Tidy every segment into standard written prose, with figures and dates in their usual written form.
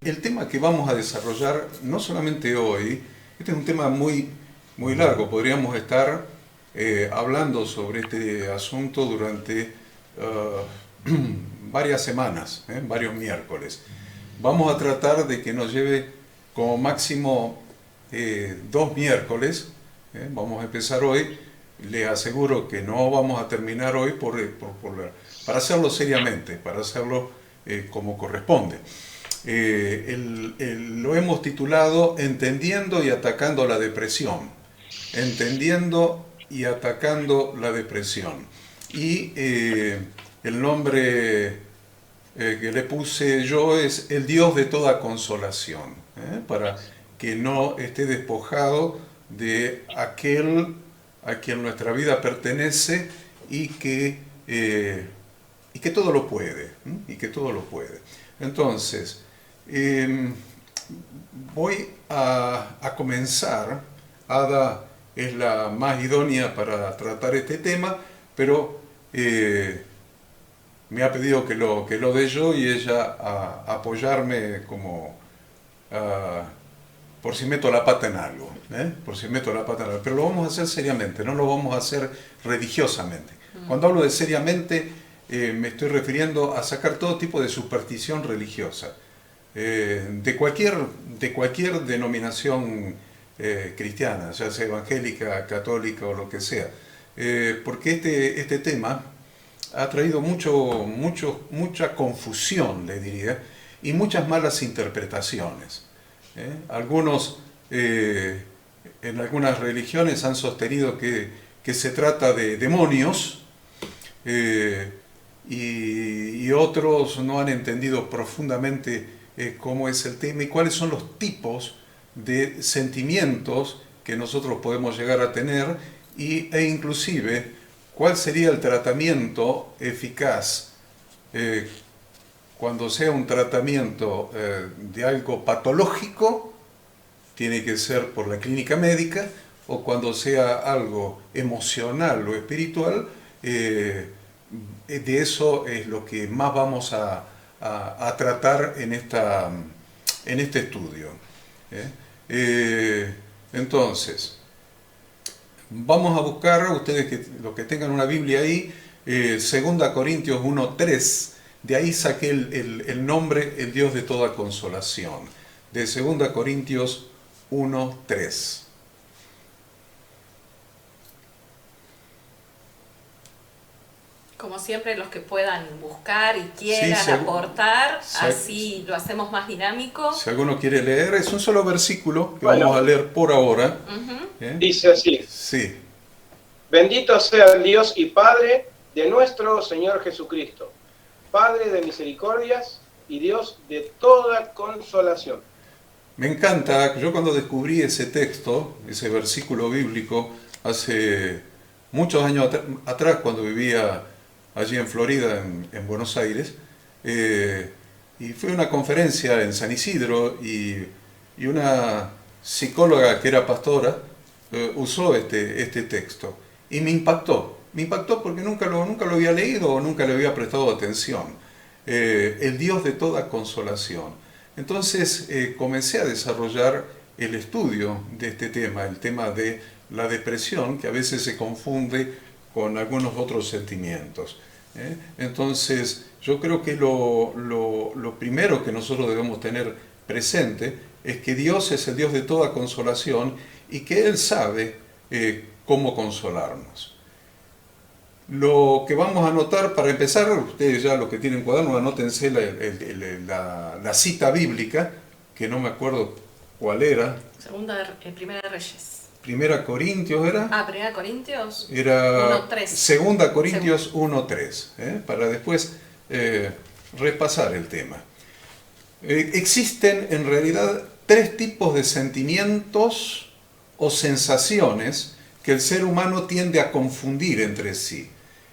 el tema que vamos a desarrollar, no solamente hoy, este es un tema muy, muy largo, podríamos estar hablando sobre este asunto durante varias semanas, varios miércoles. Vamos a tratar de que nos lleve como máximo 2 miércoles, vamos a empezar hoy, les aseguro que no vamos a terminar hoy para hacerlo seriamente, para hacerlo como corresponde. Lo hemos titulado Entendiendo y atacando la depresión. Entendiendo y atacando la depresión. Y el nombre que le puse yo es el Dios de toda consolación, para que no esté despojado de aquel a quien nuestra vida pertenece y que todo lo puede, y que todo lo puede. Entonces, voy a comenzar. Ada es la más idónea para tratar este tema, pero me ha pedido que lo dé yo y ella a apoyarme como por si meto la pata en algo, por si meto la pata en algo. Pero lo vamos a hacer seriamente, no lo vamos a hacer religiosamente. Cuando hablo de seriamente, me estoy refiriendo a sacar todo tipo de superstición religiosa, de cualquier denominación cristiana, ya sea evangélica, católica o lo que sea, porque este tema ha traído mucha confusión, le diría, y muchas malas interpretaciones. Algunos, en algunas religiones han sostenido que se trata de demonios, y otros no han entendido profundamente cómo es el tema y cuáles son los tipos de sentimientos que nosotros podemos llegar a tener e inclusive cuál sería el tratamiento eficaz cuando sea un tratamiento de algo patológico, tiene que ser por la clínica médica, o cuando sea algo emocional o espiritual, de eso es lo que más vamos a tratar en este estudio. Entonces, vamos a buscar, ustedes los que tengan una Biblia ahí, 2 Corintios 1:3, de ahí saqué el nombre, el Dios de toda consolación, de 2 Corintios 1:3. Como siempre, los que puedan buscar y quieran aportar, así lo hacemos más dinámico. Si alguno quiere leer, es un solo versículo que vamos a leer por ahora. Dice así: Sí. Bendito sea el Dios y Padre de nuestro Señor Jesucristo, Padre de misericordias y Dios de toda consolación. Me encanta, yo cuando descubrí ese texto, ese versículo bíblico, hace muchos años atrás, cuando vivía allí en Florida, en Buenos Aires, y fui a una conferencia en San Isidro y una psicóloga que era pastora usó este texto y me impactó porque nunca lo había leído o nunca le había prestado atención. El Dios de toda consolación. Entonces comencé a desarrollar el estudio de este tema, el tema de la depresión, que a veces se confunde con algunos otros sentimientos. Entonces, yo creo que lo primero que nosotros debemos tener presente es que Dios es el Dios de toda consolación y que Él sabe cómo consolarnos. Lo que vamos a anotar para empezar, ustedes ya los que tienen cuaderno, anótense la cita bíblica, que no me acuerdo cuál era. Primera de Reyes. Primera Corintios era. Primera Corintios. Era 1:3. Segunda Corintios 1:3, para después repasar el tema. Existen en realidad 3 tipos de sentimientos o sensaciones que el ser humano tiende a confundir entre sí.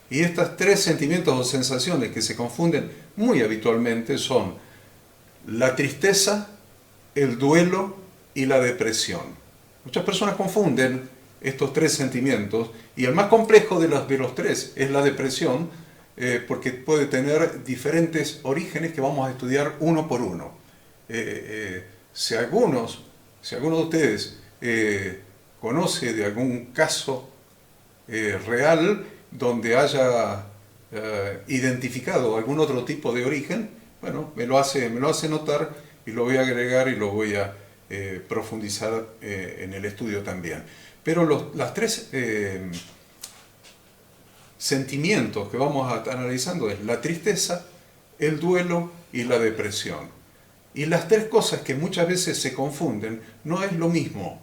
Y estas 3 sentimientos o sensaciones que se confunden muy habitualmente son la tristeza, el duelo y la depresión. Muchas personas confunden estos 3 sentimientos y el más complejo de los 3 es la depresión, porque puede tener diferentes orígenes que vamos a estudiar uno por uno. si alguno de ustedes conoce de algún caso real donde haya identificado algún otro tipo de origen, bueno, me lo hace notar y lo voy a agregar y lo voy a profundizar en el estudio también. Pero las tres sentimientos que vamos analizando es la tristeza, el duelo y la depresión. Y las tres cosas que muchas veces se confunden no es lo mismo.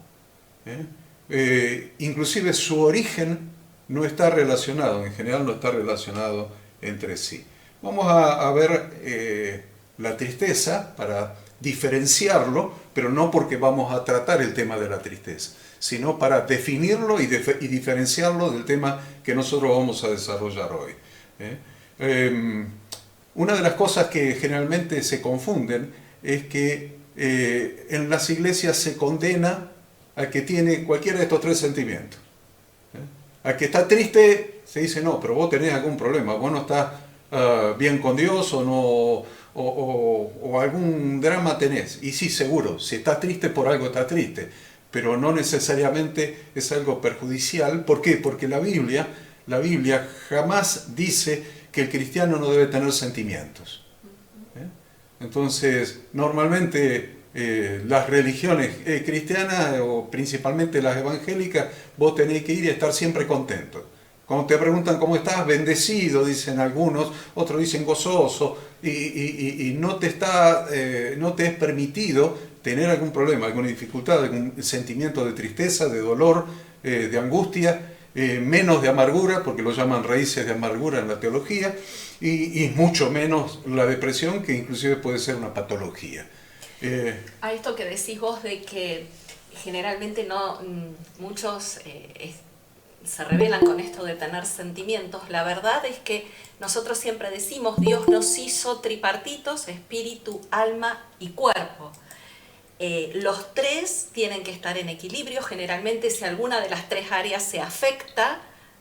Inclusive su origen no está relacionado, en general no está relacionado entre sí. Vamos a ver la tristeza para diferenciarlo, pero no porque vamos a tratar el tema de la tristeza, sino para definirlo y diferenciarlo del tema que nosotros vamos a desarrollar hoy. Una de las cosas que generalmente se confunden es que en las iglesias se condena al que tiene cualquiera de estos tres sentimientos. Al que está triste se dice, no, pero vos tenés algún problema, vos no estás bien con Dios o algún drama tenés. Y sí, seguro, si estás triste por algo estás triste, pero no necesariamente es algo perjudicial. ¿Por qué? Porque la Biblia jamás dice que el cristiano no debe tener sentimientos. Entonces, normalmente las religiones cristianas, o principalmente las evangélicas, vos tenés que ir y estar siempre contento. Cuando te preguntan cómo estás, bendecido, dicen algunos, otros dicen gozoso, y no te es permitido tener algún problema, alguna dificultad, algún sentimiento de tristeza, de dolor, de angustia, menos de amargura, porque lo llaman raíces de amargura en la teología, y mucho menos la depresión, que inclusive puede ser una patología. A esto que decís vos de que generalmente muchos se rebelan con esto de tener sentimientos, la verdad es que nosotros siempre decimos, Dios nos hizo tripartitos, espíritu, alma y cuerpo. Los tres tienen que estar en equilibrio. Generalmente, si alguna de las tres áreas se afecta,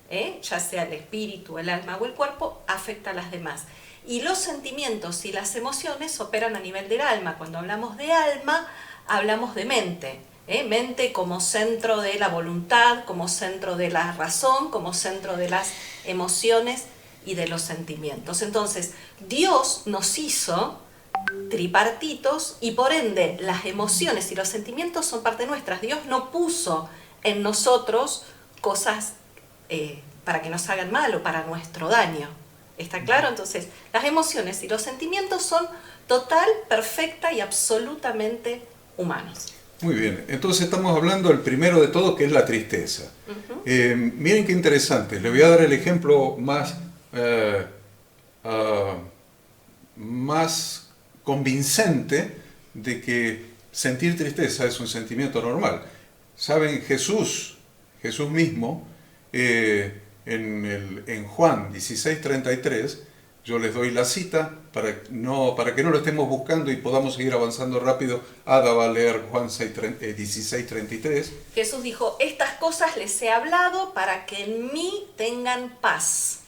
ya sea el espíritu, el alma o el cuerpo, afecta a las demás. Y los sentimientos y las emociones operan a nivel del alma. Cuando hablamos de alma, hablamos de mente. Mente como centro de la voluntad, como centro de la razón, como centro de las emociones y de los sentimientos. Entonces, Dios nos hizo tripartitos y por ende las emociones y los sentimientos son parte nuestras. Dios no puso en nosotros cosas para que nos hagan mal o para nuestro daño. ¿Está claro? Entonces, las emociones y los sentimientos son total, perfecta y absolutamente humanos. Muy bien, entonces estamos hablando del primero de todo, que es la tristeza. Miren qué interesante, le voy a dar el ejemplo más convincente de que sentir tristeza es un sentimiento normal. ¿Saben? Jesús mismo, en Juan 16:33, yo les doy la cita para que no lo estemos buscando y podamos seguir avanzando rápido. Ada va a leer Juan 16:33. Jesús dijo, estas cosas les he hablado para que en mí tengan paz.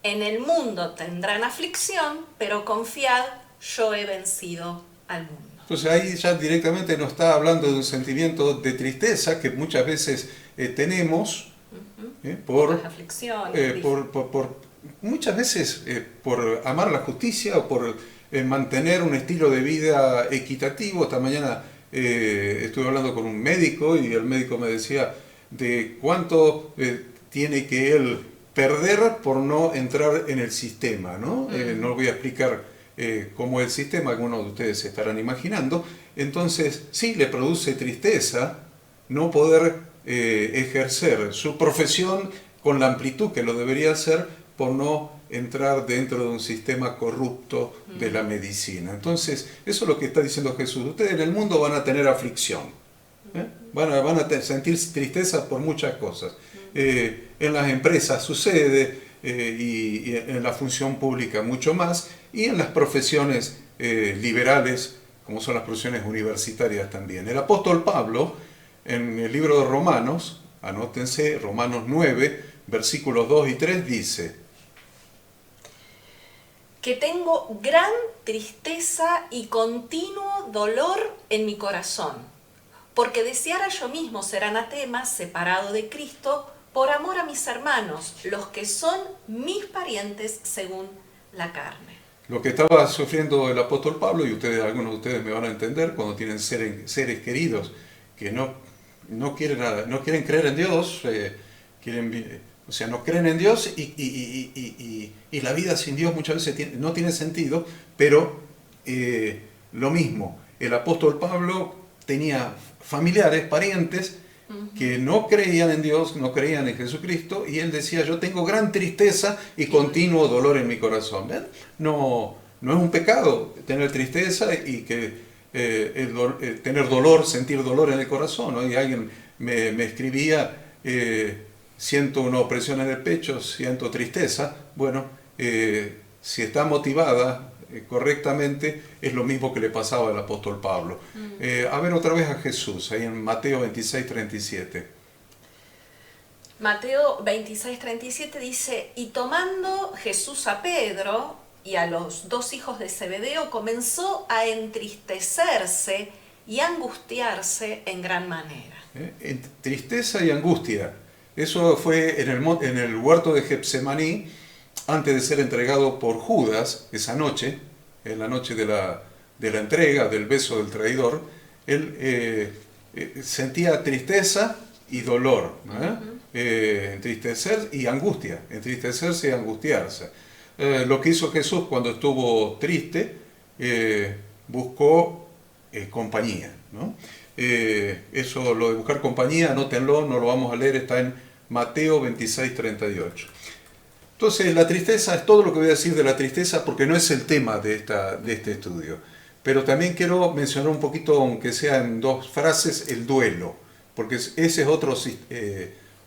En el mundo tendrán aflicción, pero confiad, yo he vencido al mundo. Entonces ahí ya directamente nos está hablando de un sentimiento de tristeza que muchas veces tenemos por las aflicciones, muchas veces por amar la justicia o por mantener un estilo de vida equitativo. Esta mañana estuve hablando con un médico y el médico me decía de cuánto tiene que él perder por no entrar en el sistema, ¿no? No voy a explicar cómo es el sistema, algunos de ustedes se estarán imaginando. Entonces, sí, le produce tristeza no poder ejercer su profesión con la amplitud que lo debería hacer por no entrar dentro de un sistema corrupto de la medicina. Entonces, eso es lo que está diciendo Jesús. Ustedes en el mundo van a tener aflicción, van a sentir tristeza por muchas cosas. En las empresas sucede, y en la función pública mucho más, y en las profesiones liberales, como son las profesiones universitarias también. El apóstol Pablo, en el libro de Romanos, anótense, Romanos 9, versículos 2 y 3, dice: que tengo gran tristeza y continuo dolor en mi corazón, porque deseara yo mismo ser anatema, separado de Cristo, por amor a mis hermanos, los que son mis parientes según la carne. Lo que estaba sufriendo el apóstol Pablo, y ustedes, algunos de ustedes me van a entender, cuando tienen seres queridos que no quieren creer en Dios, no creen en Dios y la vida sin Dios muchas veces no tiene sentido, pero lo mismo, el apóstol Pablo tenía familiares, parientes, que no creían en Dios, no creían en Jesucristo, y él decía, yo tengo gran tristeza y continuo dolor en mi corazón. ¿Ven? No es un pecado tener tristeza y tener dolor, sentir dolor en el corazón, ¿no? Y alguien me escribía, siento una opresión en el pecho, siento tristeza. Bueno, si está motivada correctamente, es lo mismo que le pasaba al apóstol Pablo. A ver otra vez a Jesús, ahí en Mateo 26, 37. Mateo 26, 37 dice, y tomando Jesús a Pedro y a los dos hijos de Zebedeo, comenzó a entristecerse y angustiarse en gran manera. Tristeza y angustia. Eso fue en el huerto de Getsemaní, antes de ser entregado por Judas, esa noche, en la noche de la entrega, del beso del traidor. Él sentía tristeza y dolor, entristecer y angustia, entristecerse y angustiarse. Lo que hizo Jesús cuando estuvo triste, buscó compañía, ¿no? Eso, lo de buscar compañía, anótenlo, no lo vamos a leer, está en Mateo 26, 38. Entonces, la tristeza es todo lo que voy a decir de la tristeza, porque no es el tema de este estudio. Pero también quiero mencionar un poquito, aunque sea en dos frases, el duelo, porque ese es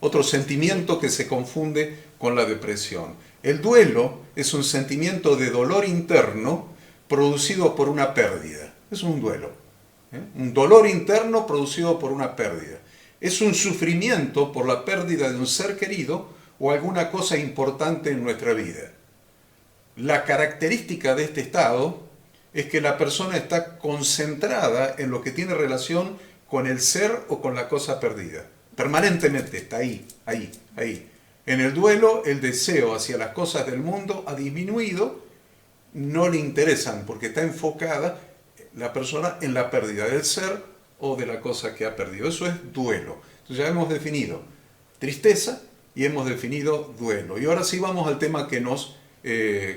otro sentimiento que se confunde con la depresión. El duelo es un sentimiento de dolor interno producido por una pérdida. Es un duelo. Un dolor interno producido por una pérdida. Es un sufrimiento por la pérdida de un ser querido o alguna cosa importante en nuestra vida. La característica de este estado es que la persona está concentrada en lo que tiene relación con el ser o con la cosa perdida. Permanentemente está ahí. En el duelo, el deseo hacia las cosas del mundo ha disminuido, no le interesan porque está enfocada la persona en la pérdida del ser o de la cosa que ha perdido. Eso es duelo. Entonces ya hemos definido tristeza y hemos definido duelo. Y ahora sí vamos al tema que nos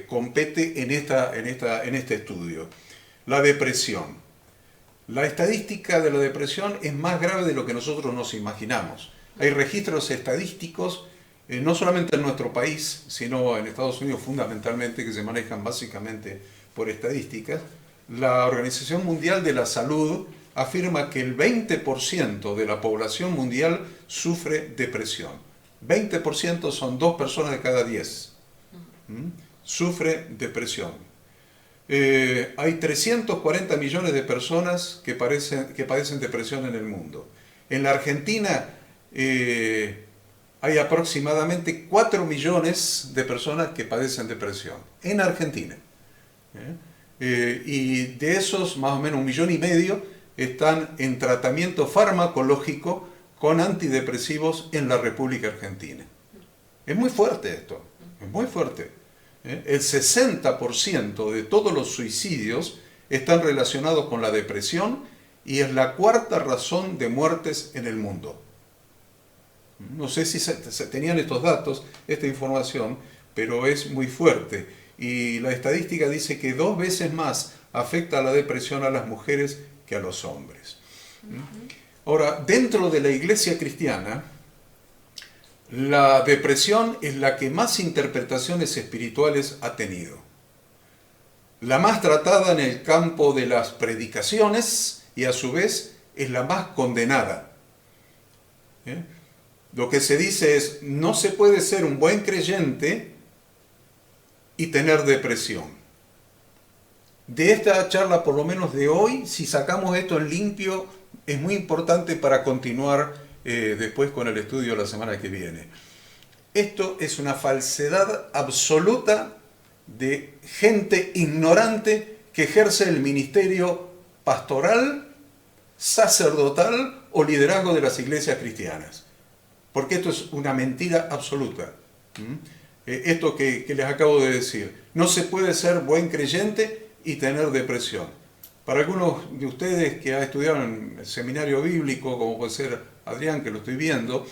compete en este estudio. La depresión. La estadística de la depresión es más grave de lo que nosotros nos imaginamos. Hay registros estadísticos, no solamente en nuestro país, sino en Estados Unidos fundamentalmente, que se manejan básicamente por estadísticas. La Organización Mundial de la Salud afirma que el 20% de la población mundial sufre depresión. 20% son 2 personas de cada 10. Sufre depresión. Hay 340 millones de personas que padecen depresión en el mundo. En la Argentina hay aproximadamente 4 millones de personas que padecen depresión. En Argentina. Y de esos, más o menos 1,5 millones están en tratamiento farmacológico con antidepresivos en la República Argentina. Es muy fuerte esto, es muy fuerte. El 60% de todos los suicidios están relacionados con la depresión y es la 4ª razón de muertes en el mundo. No sé si se tenían estos datos, esta información, pero es muy fuerte. Y la estadística dice que 2 veces más afecta a la depresión a las mujeres que a los hombres. Ahora, dentro de la iglesia cristiana, la depresión es la que más interpretaciones espirituales ha tenido. La más tratada en el campo de las predicaciones y a su vez es la más condenada. Lo que se dice es, no se puede ser un buen creyente y tener depresión. De esta charla, por lo menos de hoy, si sacamos esto en limpio, es muy importante para continuar después con el estudio la semana que viene. Esto es una falsedad absoluta de gente ignorante que ejerce el ministerio pastoral, sacerdotal o liderazgo de las iglesias cristianas. Porque esto es una mentira absoluta. Esto que les acabo de decir. No se puede ser buen creyente y tener depresión. Para algunos de ustedes que han estudiado en el seminario bíblico, como puede ser Adrián, que lo estoy viendo,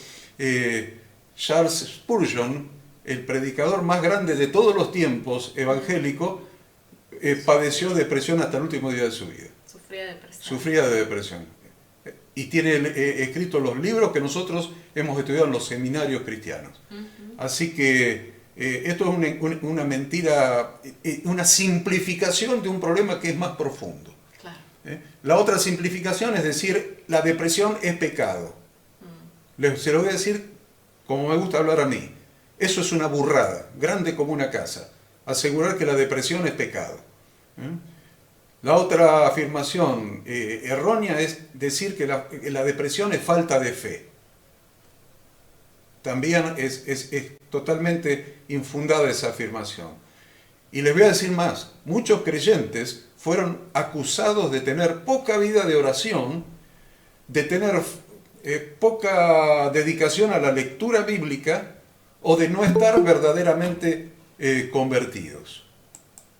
Charles Spurgeon, el predicador más grande de todos los tiempos evangélico, padeció depresión hasta el último día de su vida. Sufría de depresión. Sufría de depresión. Y tiene escrito los libros que nosotros hemos estudiado en los seminarios cristianos. Así que esto es una mentira, una simplificación de un problema que es más profundo. Claro. La otra simplificación es decir, la depresión es pecado. Se lo voy a decir como me gusta hablar a mí. Eso es una burrada, grande como una casa. Asegurar que la depresión es pecado. La otra afirmación errónea es decir que la depresión es falta de fe. También es totalmente infundada esa afirmación. Y les voy a decir más, muchos creyentes fueron acusados de tener poca vida de oración, de tener poca dedicación a la lectura bíblica o de no estar verdaderamente convertidos.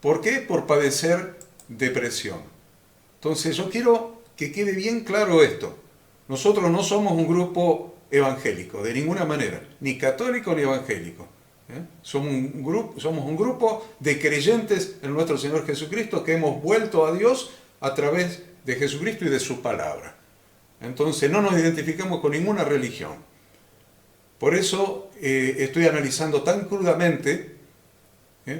¿Por qué? Por padecer depresión. Entonces yo quiero que quede bien claro esto. Nosotros no somos un grupo evangélico, de ninguna manera, ni católico ni evangélico. Somos un grupo de creyentes en nuestro Señor Jesucristo que hemos vuelto a Dios a través de Jesucristo y de su palabra. Entonces no nos identificamos con ninguna religión. Por eso estoy analizando tan crudamente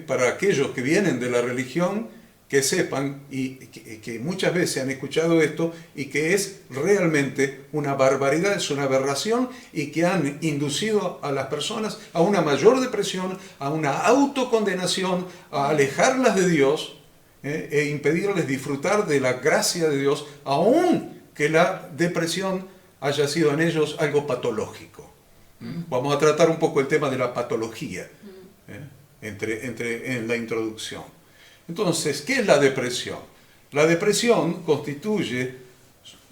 para aquellos que vienen de la religión, que sepan y que muchas veces han escuchado esto y que es realmente una barbaridad, es una aberración y que han inducido a las personas a una mayor depresión, a una autocondenación, a alejarlas de Dios e impedirles disfrutar de la gracia de Dios, aun que la depresión haya sido en ellos algo patológico. Vamos a tratar un poco el tema de la patología en la introducción. Entonces, ¿qué es la depresión? La depresión constituye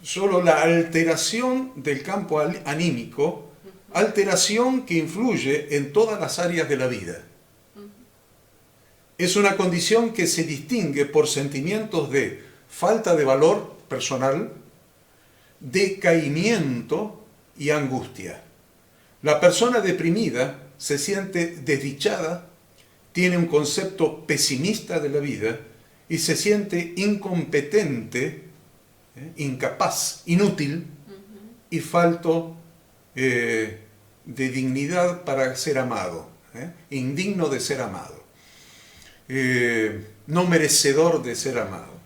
solo la alteración del campo anímico, alteración que influye en todas las áreas de la vida. Es una condición que se distingue por sentimientos de falta de valor personal, decaimiento y angustia. La persona deprimida se siente desdichada, tiene un concepto pesimista de la vida y se siente incompetente, incapaz, inútil y falto de dignidad para ser amado, indigno de ser amado, no merecedor de ser amado.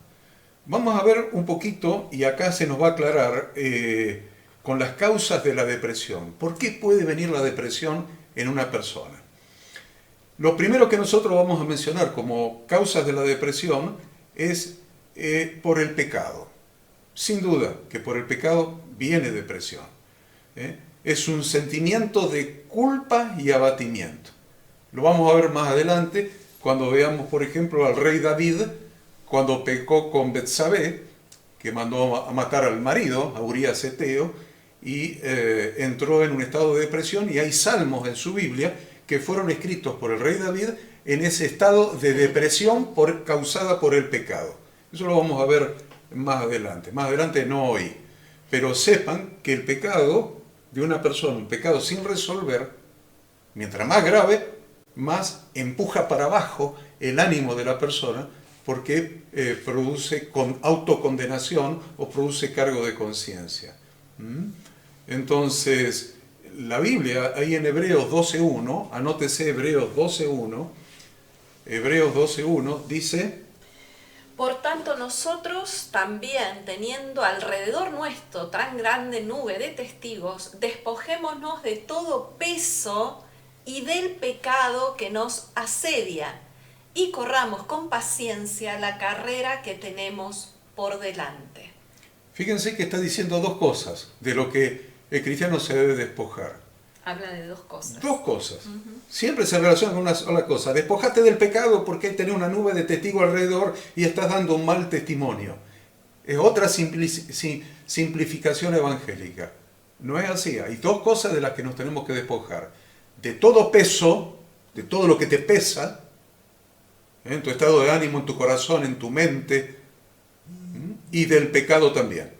Vamos a ver un poquito, y acá se nos va a aclarar con las causas de la depresión. ¿Por qué puede venir la depresión en una persona? Lo primero que nosotros vamos a mencionar como causas de la depresión es por el pecado. Sin duda que por el pecado viene depresión. Es un sentimiento de culpa y abatimiento. Lo vamos a ver más adelante cuando veamos, por ejemplo, al rey David, cuando pecó con Betsabé, que mandó a matar al marido, a Urías Eteo, y entró en un estado de depresión, y hay salmos en su Biblia que fueron escritos por el rey David en ese estado de depresión causada por el pecado. Eso lo vamos a ver más adelante no hoy. Pero sepan que el pecado de una persona, un pecado sin resolver, mientras más grave, más empuja para abajo el ánimo de la persona, porque produce autocondenación o produce cargo de conciencia. Entonces, la Biblia, ahí en Hebreos 12.1, anótese Hebreos 12.1, dice: Por tanto, nosotros también, teniendo alrededor nuestro tan grande nube de testigos, despojémonos de todo peso y del pecado que nos asedia, y corramos con paciencia la carrera que tenemos por delante. Fíjense que está diciendo dos cosas de lo que el cristiano se debe despojar. Habla de dos cosas. Dos cosas. Siempre se relaciona con una sola cosa. Despojate del pecado porque hay tener una nube de testigos alrededor y estás dando un mal testimonio. Es otra simplificación evangélica. No es así. Hay dos cosas de las que nos tenemos que despojar. De todo peso, de todo lo que te pesa, en tu estado de ánimo, en tu corazón, en tu mente, y del pecado también.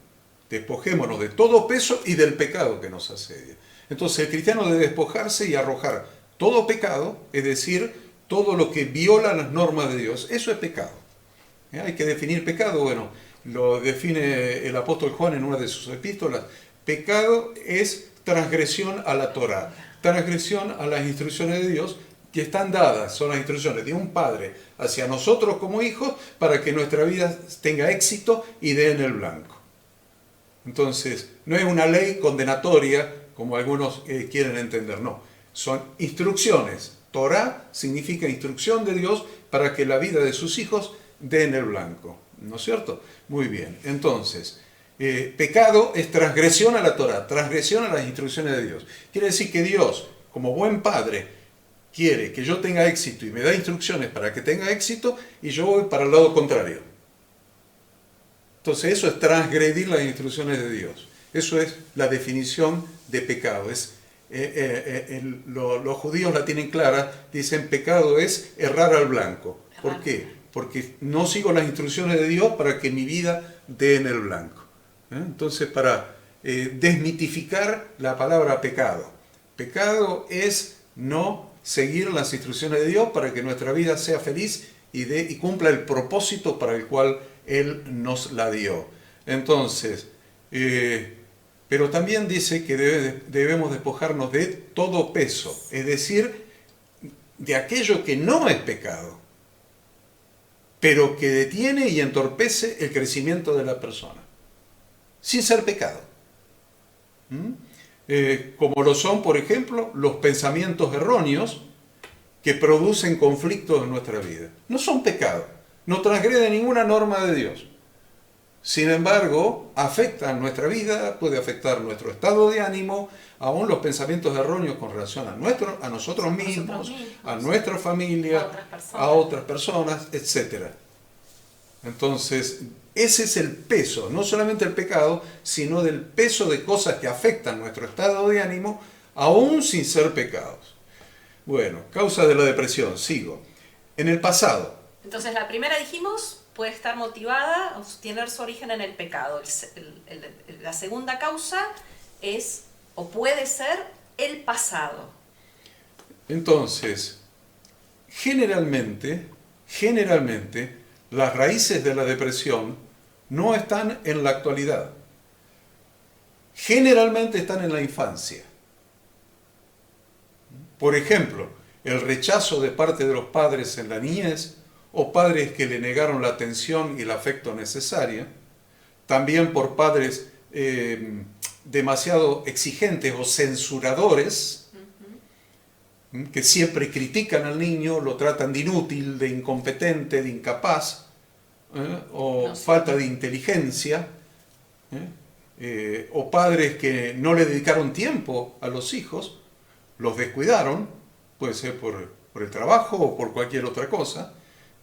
Despojémonos de todo peso y del pecado que nos asedia. Entonces el cristiano debe despojarse y arrojar todo pecado, es decir, todo lo que viola las normas de Dios. Eso es pecado. Hay que definir pecado. Bueno, lo define el apóstol Juan en una de sus epístolas. Pecado es transgresión a la Torá, transgresión a las instrucciones de Dios que están dadas, son las instrucciones de un padre hacia nosotros como hijos para que nuestra vida tenga éxito y dé en el blanco. Entonces, no es una ley condenatoria como algunos quieren entender, no. Son instrucciones. Torá significa instrucción de Dios para que la vida de sus hijos dé en el blanco. ¿No es cierto? Muy bien. Entonces, pecado es transgresión a la Torá, transgresión a las instrucciones de Dios. Quiere decir que Dios, como buen padre, quiere que yo tenga éxito y me da instrucciones para que tenga éxito y yo voy para el lado contrario. Entonces eso es transgredir las instrucciones de Dios. Eso es la definición de pecado. Los judíos la tienen clara, dicen pecado es errar al blanco. ¿Por qué? Porque no sigo las instrucciones de Dios para que mi vida dé en el blanco. Entonces, para desmitificar la palabra pecado. Pecado es no seguir las instrucciones de Dios para que nuestra vida sea feliz y cumpla el propósito para el cual Él nos la dio. Entonces, pero también dice que debemos despojarnos de todo peso, es decir, de aquello que no es pecado, pero que detiene y entorpece el crecimiento de la persona, sin ser pecado. Como lo son, por ejemplo, los pensamientos erróneos que producen conflictos en nuestra vida. No son pecado, no transgreden ninguna norma de Dios. Sin embargo, afectan nuestra vida, puede afectar nuestro estado de ánimo, aún los pensamientos erróneos con relación a nosotros mismos, a nuestra familia, a otras personas, etc. Entonces, ese es el peso, no solamente el pecado, sino del peso de cosas que afectan nuestro estado de ánimo, aún sin ser pecados. Bueno, causa de la depresión, sigo. En el pasado. Entonces, la primera dijimos puede estar motivada o tener su origen en el pecado. La segunda causa es, o puede ser, el pasado. Entonces, generalmente, las raíces de la depresión no están en la actualidad. Generalmente están en la infancia. Por ejemplo, el rechazo de parte de los padres en la niñez, o padres que le negaron la atención y el afecto necesaria, también por padres demasiado exigentes o censuradores, que siempre critican al niño, lo tratan de inútil, de incompetente, de incapaz, o falta de inteligencia, o padres que no le dedicaron tiempo a los hijos, los descuidaron, puede ser por el trabajo o por cualquier otra cosa.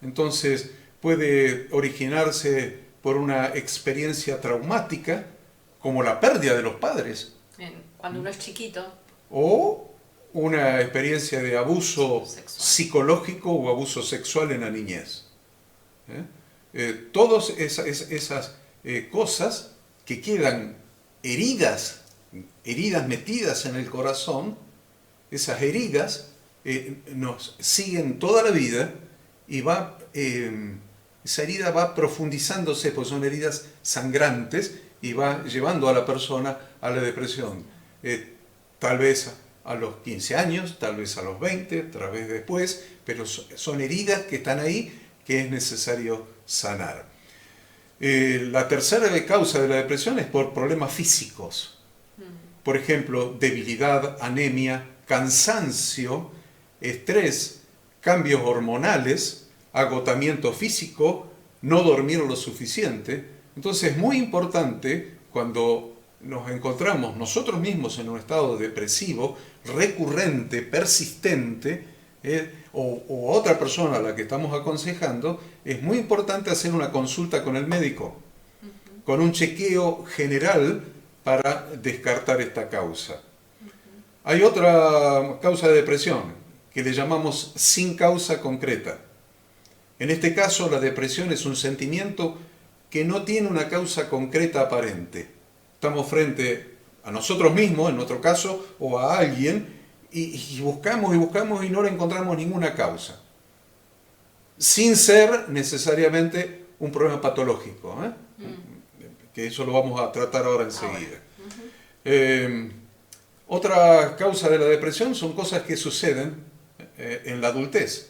Entonces puede originarse por una experiencia traumática, como la pérdida de los padres. Cuando uno es chiquito. O una experiencia de abuso psicológico o abuso sexual en la niñez. Todas esas cosas que quedan heridas metidas en el corazón, esas heridas nos siguen toda la vida y esa herida va profundizándose, pues son heridas sangrantes y va llevando a la persona a la depresión. Tal vez a los 15 años, tal vez a los 20, tal vez después, pero son heridas que están ahí que es necesario sanar. La tercera causa de la depresión es por problemas físicos. Por ejemplo, debilidad, anemia, cansancio, estrés, cambios hormonales, agotamiento físico, no dormir lo suficiente. Entonces es muy importante cuando nos encontramos nosotros mismos en un estado depresivo, recurrente, persistente, o otra persona a la que estamos aconsejando, es muy importante hacer una consulta con el médico, con un chequeo general para descartar esta causa. Hay otra causa de depresión que le llamamos sin causa concreta. En este caso, la depresión es un sentimiento que no tiene una causa concreta aparente. Estamos frente a nosotros mismos, en nuestro caso, o a alguien, y buscamos y no le encontramos ninguna causa. Sin ser necesariamente un problema patológico, que eso lo vamos a tratar ahora enseguida. Otra causa de la depresión son cosas que suceden en la adultez.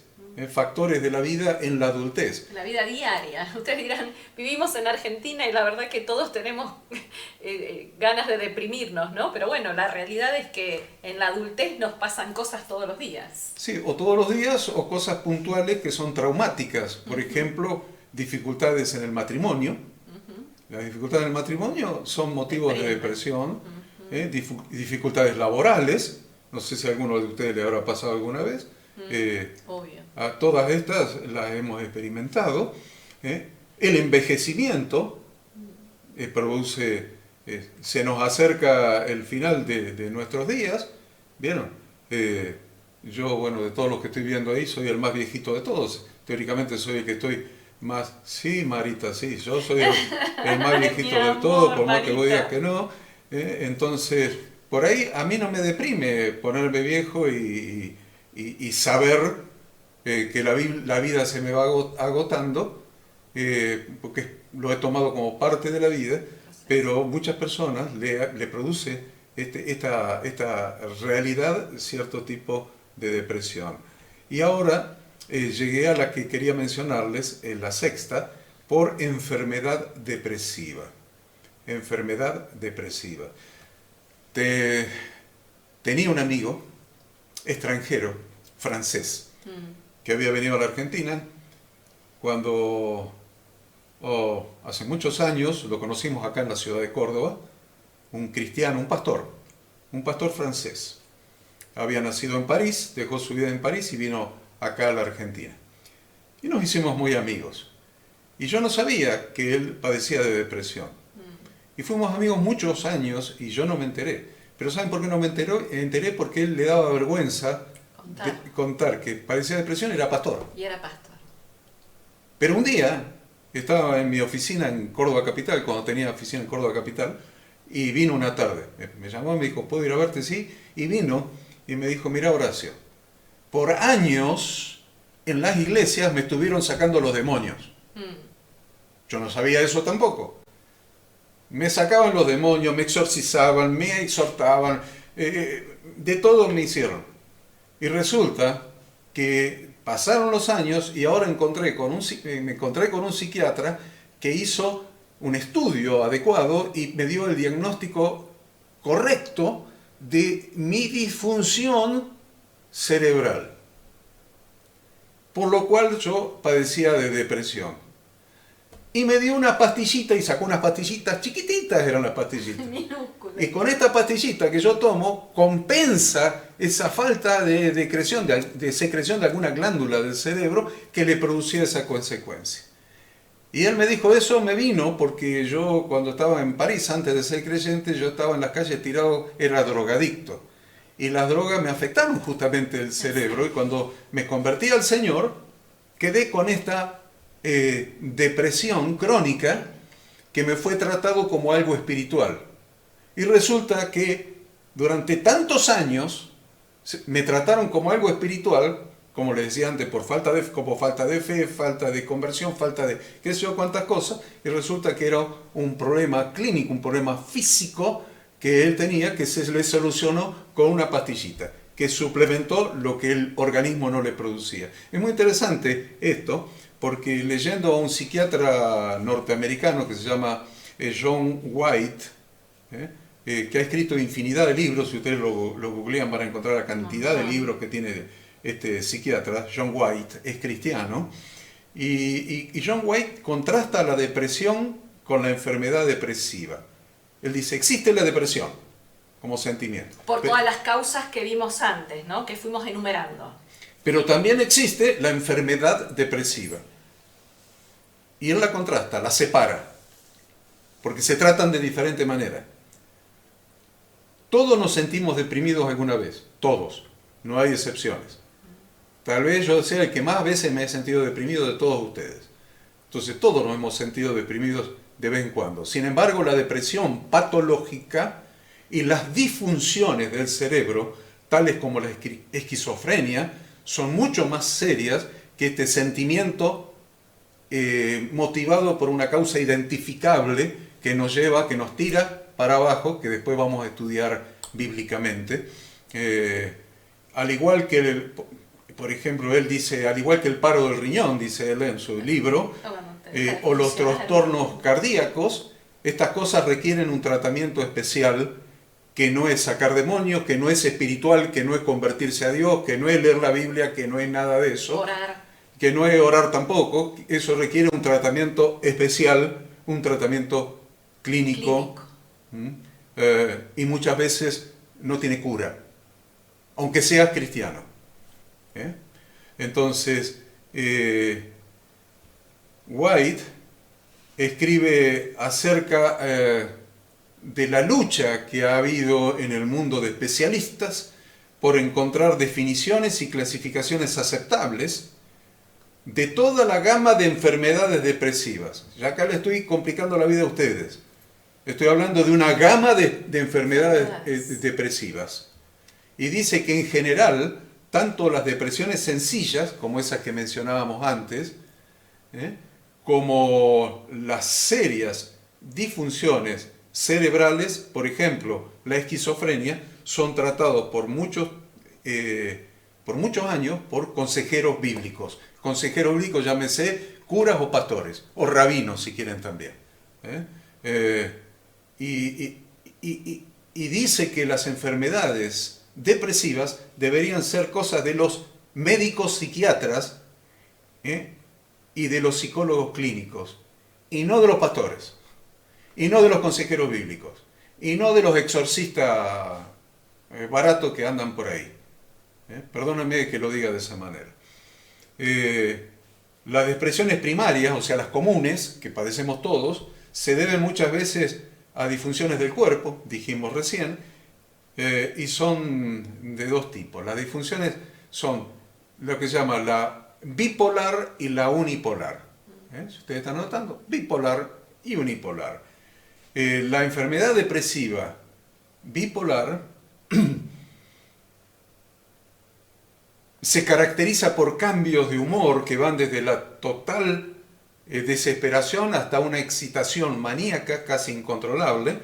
Factores de la vida en la adultez. La vida diaria. Ustedes dirán, vivimos en Argentina y la verdad que todos tenemos ganas de deprimirnos, ¿no? Pero bueno, la realidad es que en la adultez nos pasan cosas todos los días. Sí, o todos los días o cosas puntuales que son traumáticas. Por ejemplo, dificultades en el matrimonio. Las dificultades en el matrimonio son motivos de depresión. Dificultades laborales. No sé si a alguno de ustedes le habrá pasado alguna vez. Obvio. A todas estas las hemos experimentado. El envejecimiento produce, se nos acerca el final de nuestros días. ¿Vieron? Yo, bueno, de todos los que estoy viendo ahí, soy el más viejito de todos. Teóricamente soy el que estoy más... Sí, Marita, sí, yo soy el más viejito de todos, por más que vos digas que no. Entonces, por ahí a mí no me deprime ponerme viejo y saber que la vida se me va agotando, porque lo he tomado como parte de la vida, pero muchas personas le produce esta realidad cierto tipo de depresión. Y ahora llegué a la que quería mencionarles, la sexta, por enfermedad depresiva. Enfermedad depresiva. Tenía un amigo extranjero, francés, que había venido a la Argentina cuando, hace muchos años, lo conocimos acá en la ciudad de Córdoba, un cristiano, un pastor francés. Había nacido en París, dejó su vida en París y vino acá a la Argentina. Y nos hicimos muy amigos. Y yo no sabía que él padecía de depresión. Y fuimos amigos muchos años y yo no me enteré. Pero ¿saben por qué no me enteré? Porque él le daba vergüenza contar que padecía de depresión y era pastor. Y era pastor. Pero un día estaba en mi oficina en Córdoba Capital, cuando tenía oficina en Córdoba Capital, y vino una tarde. Me llamó y me dijo, ¿puedo ir a verte? Sí. Y vino y me dijo, mira Horacio, por años en las iglesias me estuvieron sacando los demonios. Yo no sabía eso tampoco. Me sacaban los demonios, me exorcizaban, me exhortaban, de todo me hicieron. Y resulta que pasaron los años y ahora me encontré con un psiquiatra que hizo un estudio adecuado y me dio el diagnóstico correcto de mi disfunción cerebral. Por lo cual yo padecía de depresión. Y me dio una pastillita y sacó unas pastillitas, chiquititas eran las pastillitas. Y con esta pastillita que yo tomo, compensa esa falta de secreción de alguna glándula del cerebro que le producía esa consecuencia. Y él me dijo, eso me vino porque yo cuando estaba en París, antes de ser creyente, yo estaba en las calles tirado, era drogadicto. Y las drogas me afectaron justamente el cerebro. Y cuando me convertí al Señor, quedé con esta depresión crónica que me fue tratado como algo espiritual. Y resulta que durante tantos años me trataron como algo espiritual, como les decía antes, como falta de fe, falta de conversión, falta de qué sé yo cuántas cosas, y resulta que era un problema clínico, un problema físico que él tenía, que se le solucionó con una pastillita, que suplementó lo que el organismo no le producía. Es muy interesante esto, porque leyendo a un psiquiatra norteamericano que se llama John White, que ha escrito infinidad de libros, si ustedes lo googlean van a encontrar la cantidad de libros que tiene este psiquiatra. John White es cristiano, y John White contrasta la depresión con la enfermedad depresiva. Él dice, existe la depresión como sentimiento. Por todas las causas que vimos antes, ¿no? Que fuimos enumerando. Pero también existe la enfermedad depresiva. Y él la contrasta, la separa, porque se tratan de diferente manera. Todos nos sentimos deprimidos alguna vez, todos, no hay excepciones. Tal vez yo sea el que más veces me he sentido deprimido de todos ustedes. Entonces todos nos hemos sentido deprimidos de vez en cuando. Sin embargo, la depresión patológica y las disfunciones del cerebro, tales como la esquizofrenia, son mucho más serias que este sentimiento motivado por una causa identificable que nos lleva, que nos tira para abajo, que después vamos a estudiar bíblicamente. Al igual que, por ejemplo, él dice, al igual que el paro del riñón, dice él en su libro, o los trastornos cardíacos, estas cosas requieren un tratamiento especial que no es sacar demonios, que no es espiritual, que no es convertirse a Dios, que no es leer la Biblia, que no es nada de eso. Orar. Que no es orar tampoco. Eso requiere un tratamiento especial, un tratamiento clínico. Y muchas veces no tiene cura, aunque seas cristiano. Entonces, White escribe acerca de la lucha que ha habido en el mundo de especialistas por encontrar definiciones y clasificaciones aceptables de toda la gama de enfermedades depresivas. Ya acá le estoy complicando la vida a ustedes. Estoy hablando de una gama de enfermedades depresivas. Y dice que en general, tanto las depresiones sencillas, como esas que mencionábamos antes, como las serias disfunciones cerebrales, por ejemplo, la esquizofrenia, son tratados por muchos años por consejeros bíblicos. Consejeros bíblicos, llámese curas o pastores, o rabinos si quieren también. Y dice que las enfermedades depresivas deberían ser cosas de los médicos psiquiatras y de los psicólogos clínicos, y no de los pastores, y no de los consejeros bíblicos, y no de los exorcistas baratos que andan por ahí. Perdónenme que lo diga de esa manera. Las depresiones primarias, o sea, las comunes, que padecemos todos, se deben muchas veces a disfunciones del cuerpo, dijimos recién, y son de dos tipos. Las disfunciones son lo que se llama la bipolar y la unipolar. Si ustedes están notando, bipolar y unipolar. La enfermedad depresiva bipolar se caracteriza por cambios de humor que van desde la total desesperación hasta una excitación maníaca casi incontrolable.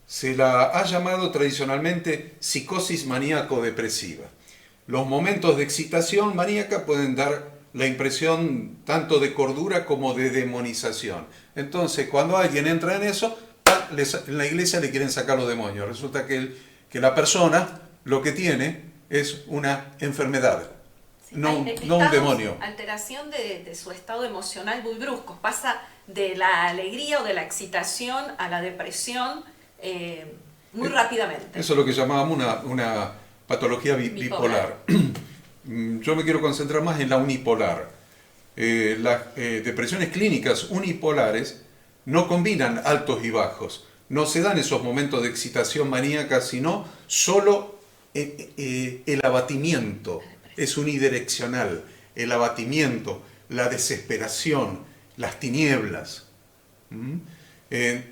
Se la ha llamado tradicionalmente psicosis maníaco-depresiva. Los momentos de excitación maníaca pueden dar la impresión tanto de cordura como de demonización. Entonces, cuando alguien entra en eso, en la iglesia le quieren sacar los demonios. Resulta que la persona lo que tiene es una enfermedad, no un demonio. Alteración de su estado emocional muy brusco. Pasa de la alegría o de la excitación a la depresión muy rápidamente. Eso es lo que llamábamos una patología bipolar. Yo me quiero concentrar más en la unipolar. Las depresiones clínicas unipolares no combinan altos y bajos. No se dan esos momentos de excitación maníaca, sino solo el abatimiento. Es unidireccional. El abatimiento, la desesperación, las tinieblas.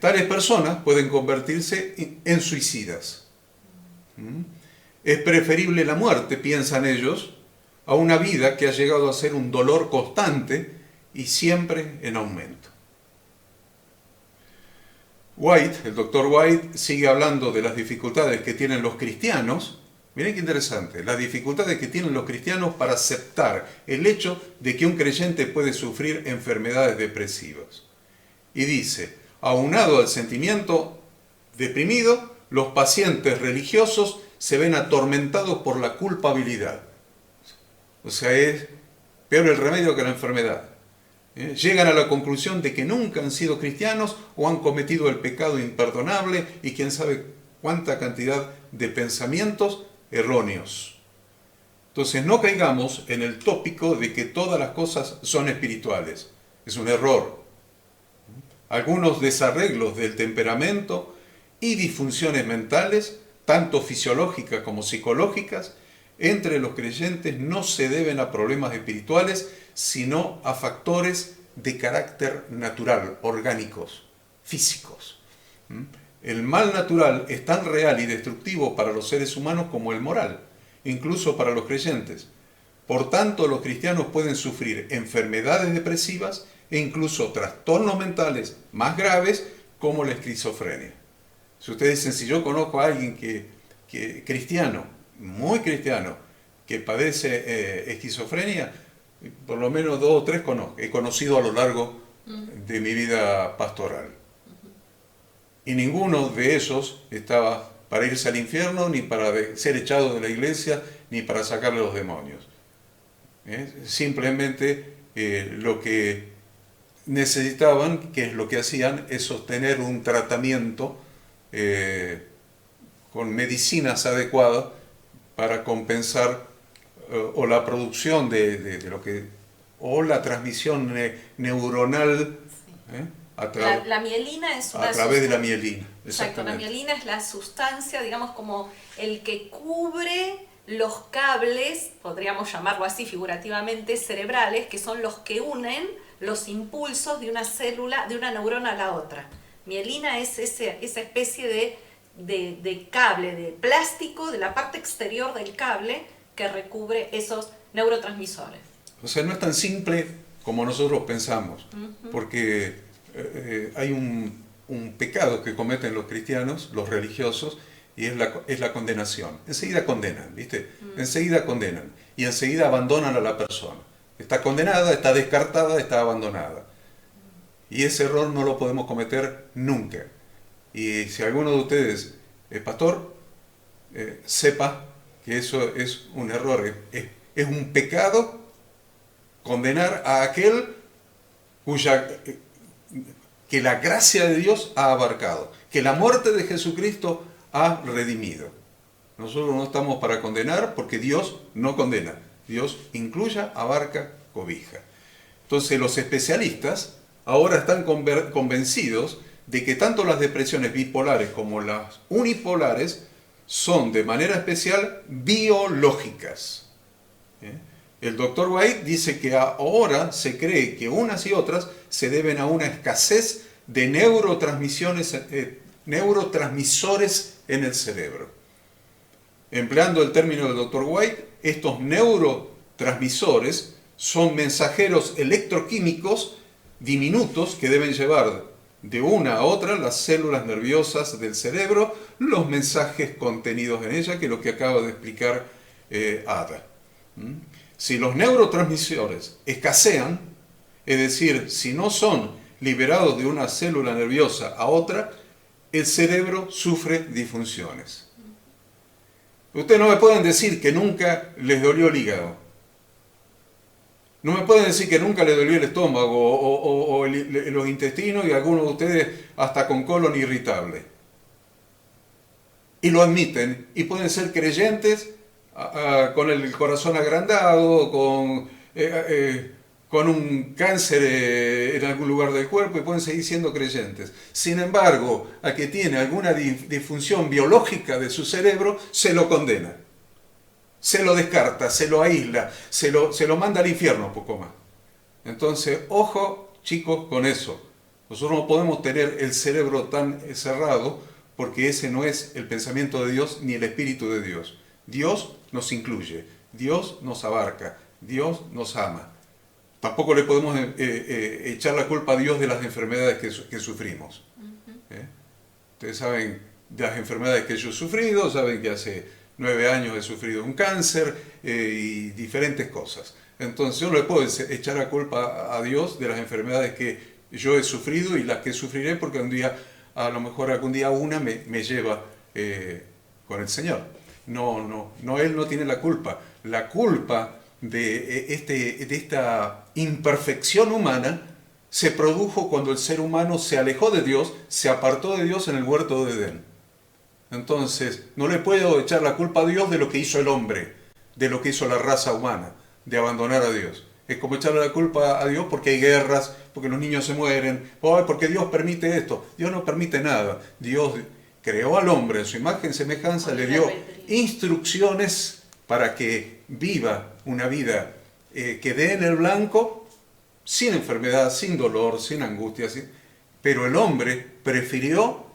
Tales personas pueden convertirse en suicidas. Es preferible la muerte, piensan ellos, a una vida que ha llegado a ser un dolor constante y siempre en aumento. White, el doctor White, sigue hablando de las dificultades que tienen los cristianos. Miren qué interesante, las dificultades que tienen los cristianos para aceptar el hecho de que un creyente puede sufrir enfermedades depresivas. Y dice, aunado al sentimiento deprimido, los pacientes religiosos se ven atormentados por la culpabilidad. O sea, es peor el remedio que la enfermedad. Llegan a la conclusión de que nunca han sido cristianos o han cometido el pecado imperdonable y quién sabe cuánta cantidad de pensamientos erróneos. Entonces no caigamos en el tópico de que todas las cosas son espirituales. Es un error. Algunos desarreglos del temperamento y disfunciones mentales, tanto fisiológicas como psicológicas, entre los creyentes no se deben a problemas espirituales, sino a factores de carácter natural, orgánicos, físicos. El mal natural es tan real y destructivo para los seres humanos como el moral, incluso para los creyentes. Por tanto, los cristianos pueden sufrir enfermedades depresivas e incluso trastornos mentales más graves como la esquizofrenia. Si ustedes dicen, si yo conozco a alguien que cristiano, muy cristiano, que padece esquizofrenia, por lo menos 2 o 3 he conocido a lo largo de mi vida pastoral. Y ninguno de esos estaba para irse al infierno, ni para ser echado de la iglesia, ni para sacarle los demonios. Simplemente lo que necesitaban, que es lo que hacían, es sostener un tratamiento con medicinas adecuadas para compensar o la producción de lo que, o la transmisión neuronal la mielina es una a través de la mielina. Exacto, la mielina es la sustancia, digamos, como el que cubre los cables, podríamos llamarlo así figurativamente, cerebrales, que son los que unen los impulsos de una célula, de una neurona a la otra. Mielina es esa especie de cable, de plástico, de la parte exterior del cable que recubre esos neurotransmisores. O sea, no es tan simple como nosotros pensamos, porque hay un pecado que cometen los cristianos, los religiosos, y es la condenación. Enseguida condenan, ¿viste? Enseguida condenan y enseguida abandonan a la persona. Está condenada, está descartada, está abandonada. Y ese error no lo podemos cometer nunca. Y si alguno de ustedes es pastor, sepa que eso es un error, es un pecado condenar a aquel que la gracia de Dios ha abarcado, que la muerte de Jesucristo ha redimido. Nosotros no estamos para condenar porque Dios no condena. Dios incluya, abarca, cobija. Entonces los especialistas ahora están convencidos de que tanto las depresiones bipolares como las unipolares son de manera especial biológicas. El doctor White dice que ahora se cree que unas y otras se deben a una escasez de neurotransmisores en el cerebro. Empleando el término del doctor White, estos neurotransmisores son mensajeros electroquímicos diminutos que deben llevar de una a otra las células nerviosas del cerebro, los mensajes contenidos en ella, que es lo que acaba de explicar Ada. Si los neurotransmisores escasean, es decir, si no son liberados de una célula nerviosa a otra, el cerebro sufre disfunciones. Ustedes no me pueden decir que nunca les dolió el hígado. No me pueden decir que nunca les dolió el estómago o los intestinos y algunos de ustedes hasta con colon irritable. Y lo admiten y pueden ser creyentes con el corazón agrandado, con un cáncer en algún lugar del cuerpo y pueden seguir siendo creyentes. Sin embargo, a que tiene alguna disfunción biológica de su cerebro, se lo condena. Se lo descarta, se lo aísla, se lo manda al infierno poco más. Entonces, ojo, chicos, con eso. Nosotros no podemos tener el cerebro tan cerrado porque ese no es el pensamiento de Dios ni el Espíritu de Dios. Dios nos incluye, Dios nos abarca, Dios nos ama. Tampoco le podemos echar la culpa a Dios de las enfermedades que sufrimos. Ustedes saben de las enfermedades que yo he sufrido, saben que hace 9 años he sufrido un cáncer y diferentes cosas. Entonces yo no le puedo echar la culpa a Dios de las enfermedades que yo he sufrido y las que sufriré porque un día, a lo mejor algún día una me lleva con el Señor. No, Él no tiene la culpa. La culpa de esta imperfección humana se produjo cuando el ser humano se alejó de Dios, se apartó de Dios en el huerto de Edén. Entonces, no le puedo echar la culpa a Dios de lo que hizo el hombre, de lo que hizo la raza humana, de abandonar a Dios. Es como echarle la culpa a Dios porque hay guerras, porque los niños se mueren, porque Dios permite esto. Dios no permite nada. Dios creó al hombre en su imagen y semejanza, le dio instrucciones para que viva una vida que dé en el blanco, sin enfermedad, sin dolor, sin angustia. Pero el hombre prefirió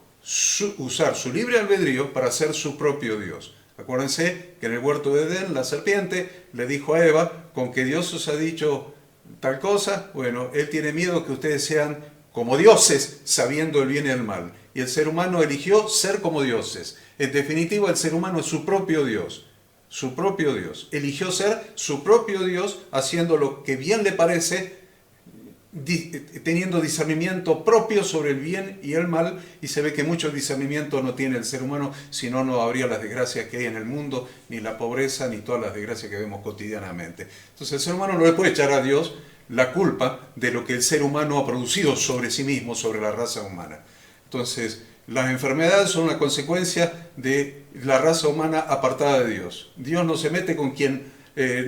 usar su libre albedrío para ser su propio Dios. Acuérdense que en el huerto de Edén la serpiente le dijo a Eva, con que Dios os ha dicho tal cosa, bueno, Él tiene miedo que ustedes sean como dioses, sabiendo el bien y el mal. Y el ser humano eligió ser como dioses. En definitiva, el ser humano es su propio Dios. Su propio Dios. Eligió ser su propio Dios, haciendo lo que bien le parece, teniendo discernimiento propio sobre el bien y el mal, y se ve que mucho discernimiento no tiene el ser humano, si no, no habría las desgracias que hay en el mundo, ni la pobreza, ni todas las desgracias que vemos cotidianamente. Entonces el ser humano no le puede echar a Dios la culpa de lo que el ser humano ha producido sobre sí mismo, sobre la raza humana. Entonces, las enfermedades son una consecuencia de la raza humana apartada de Dios. Dios no se mete con quien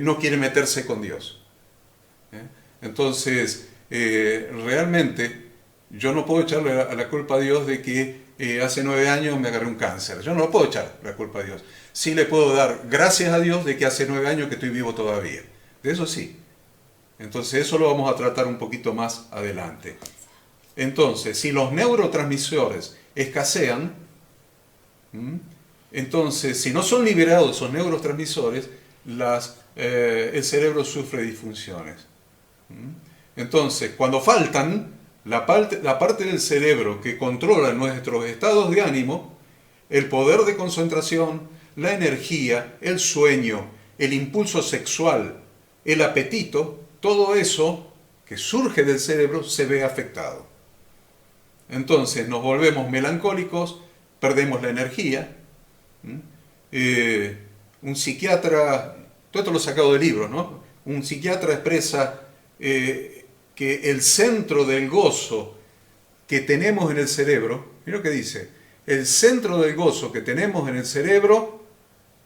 no quiere meterse con Dios. Entonces, realmente yo no puedo echarle la culpa a Dios de que hace 9 años me agarré un cáncer. Yo no lo puedo echar la culpa a Dios. Sí le puedo dar gracias a Dios de que hace 9 años que estoy vivo todavía. De eso sí. Entonces eso lo vamos a tratar un poquito más adelante. Entonces, si los neurotransmisores escasean, entonces si no son liberados esos neurotransmisores, el cerebro sufre disfunciones. Entonces, cuando faltan, la parte del cerebro que controla nuestros estados de ánimo, el poder de concentración, la energía, el sueño, el impulso sexual, el apetito, todo eso que surge del cerebro se ve afectado. Entonces nos volvemos melancólicos, perdemos la energía. Un psiquiatra, todo esto lo he sacado de libros, ¿no? Un psiquiatra expresa que el centro del gozo que tenemos en el cerebro, mira lo que dice, el centro del gozo que tenemos en el cerebro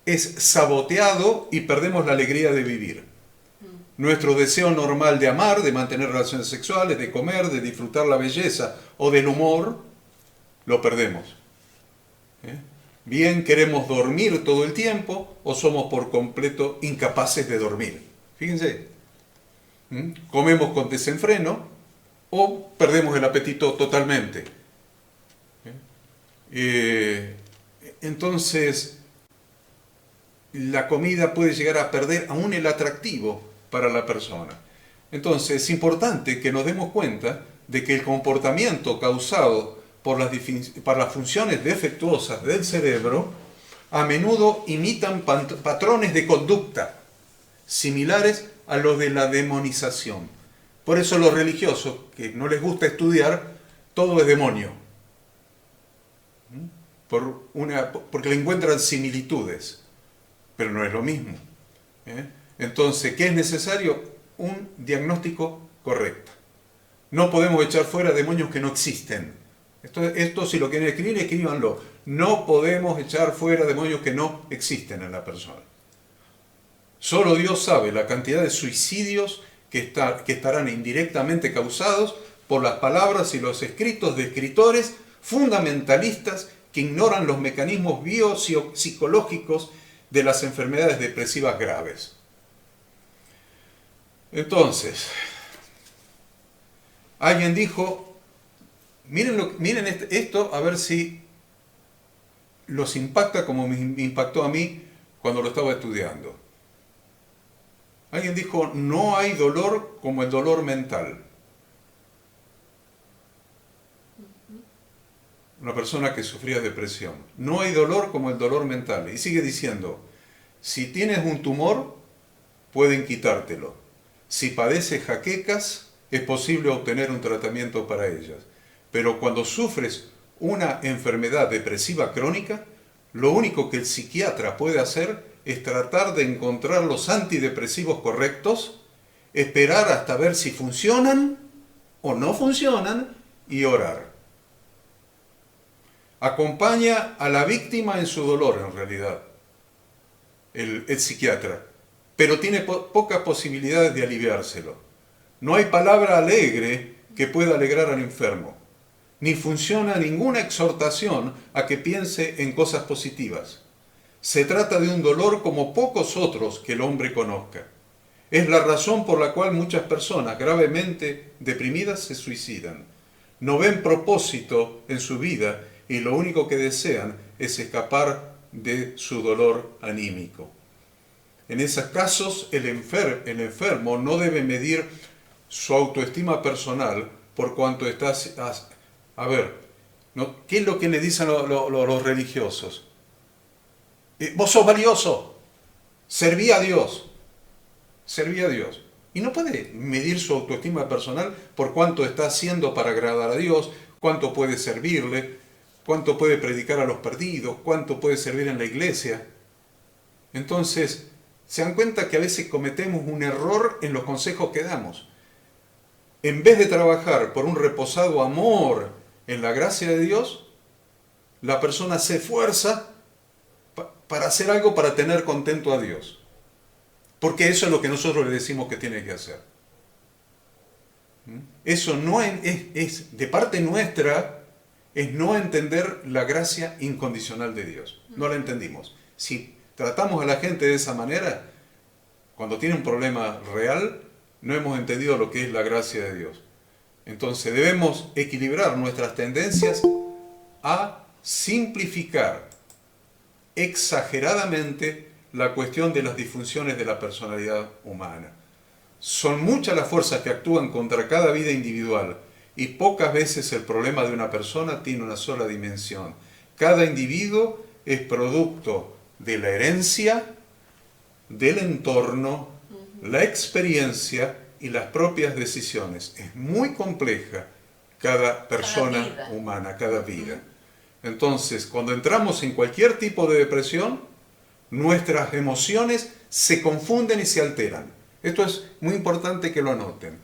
es saboteado y perdemos la alegría de vivir. Nuestro deseo normal de amar, de mantener relaciones sexuales, de comer, de disfrutar la belleza o del humor, lo perdemos. Bien queremos dormir todo el tiempo o somos por completo incapaces de dormir. Fíjense. Comemos con desenfreno o perdemos el apetito totalmente. Entonces, la comida puede llegar a perder aún el atractivo para la persona. Entonces, es importante que nos demos cuenta de que el comportamiento causado por las funciones defectuosas del cerebro a menudo imitan patrones de conducta similares a los de la demonización. Por eso los religiosos, que no les gusta estudiar, todo es demonio. Porque le encuentran similitudes, pero no es lo mismo. Entonces, ¿qué es necesario? Un diagnóstico correcto. No podemos echar fuera demonios que no existen. Esto si lo quieren escribir, escríbanlo. No podemos echar fuera demonios que no existen en la persona. Solo Dios sabe la cantidad de suicidios que estarán indirectamente causados por las palabras y los escritos de escritores fundamentalistas que ignoran los mecanismos biopsicológicos de las enfermedades depresivas graves. Entonces, alguien dijo, miren esto, a ver si los impacta como me impactó a mí cuando lo estaba estudiando. Alguien dijo, no hay dolor como el dolor mental. Una persona que sufría depresión. No hay dolor como el dolor mental. Y sigue diciendo, si tienes un tumor, pueden quitártelo. Si padeces jaquecas, es posible obtener un tratamiento para ellas. Pero cuando sufres una enfermedad depresiva crónica, lo único que el psiquiatra puede hacer es tratar de encontrar los antidepresivos correctos, esperar hasta ver si funcionan o no funcionan y orar. Acompaña a la víctima en su dolor, en realidad, el psiquiatra, pero tiene pocas posibilidades de aliviárselo. No hay palabra alegre que pueda alegrar al enfermo, ni funciona ninguna exhortación a que piense en cosas positivas. Se trata de un dolor como pocos otros que el hombre conozca. Es la razón por la cual muchas personas gravemente deprimidas se suicidan. No ven propósito en su vida y lo único que desean es escapar de su dolor anímico. En esos casos, el enfermo no debe medir su autoestima personal por cuanto está... A ver, ¿no? ¿Qué es lo que le dicen los religiosos? Vos sos valioso, serví a Dios. Y no puede medir su autoestima personal por cuánto está haciendo para agradar a Dios, cuánto puede servirle, cuánto puede predicar a los perdidos, cuánto puede servir en la iglesia. Entonces, se dan cuenta que a veces cometemos un error en los consejos que damos. En vez de trabajar por un reposado amor en la gracia de Dios, la persona se esfuerza para hacer algo para tener contento a Dios. Porque eso es lo que nosotros le decimos que tiene que hacer. Eso no es de parte nuestra, es no entender la gracia incondicional de Dios. No la entendimos. Si tratamos a la gente de esa manera, cuando tiene un problema real, no hemos entendido lo que es la gracia de Dios. Entonces debemos equilibrar nuestras tendencias a simplificar exageradamente la cuestión de las disfunciones de la personalidad humana. Son muchas las fuerzas que actúan contra cada vida individual y pocas veces el problema de una persona tiene una sola dimensión. Cada individuo es producto de la herencia, del entorno, la experiencia y las propias decisiones. Es muy compleja cada persona humana, cada vida. Entonces, cuando entramos en cualquier tipo de depresión, nuestras emociones se confunden y se alteran. Esto es muy importante que lo anoten.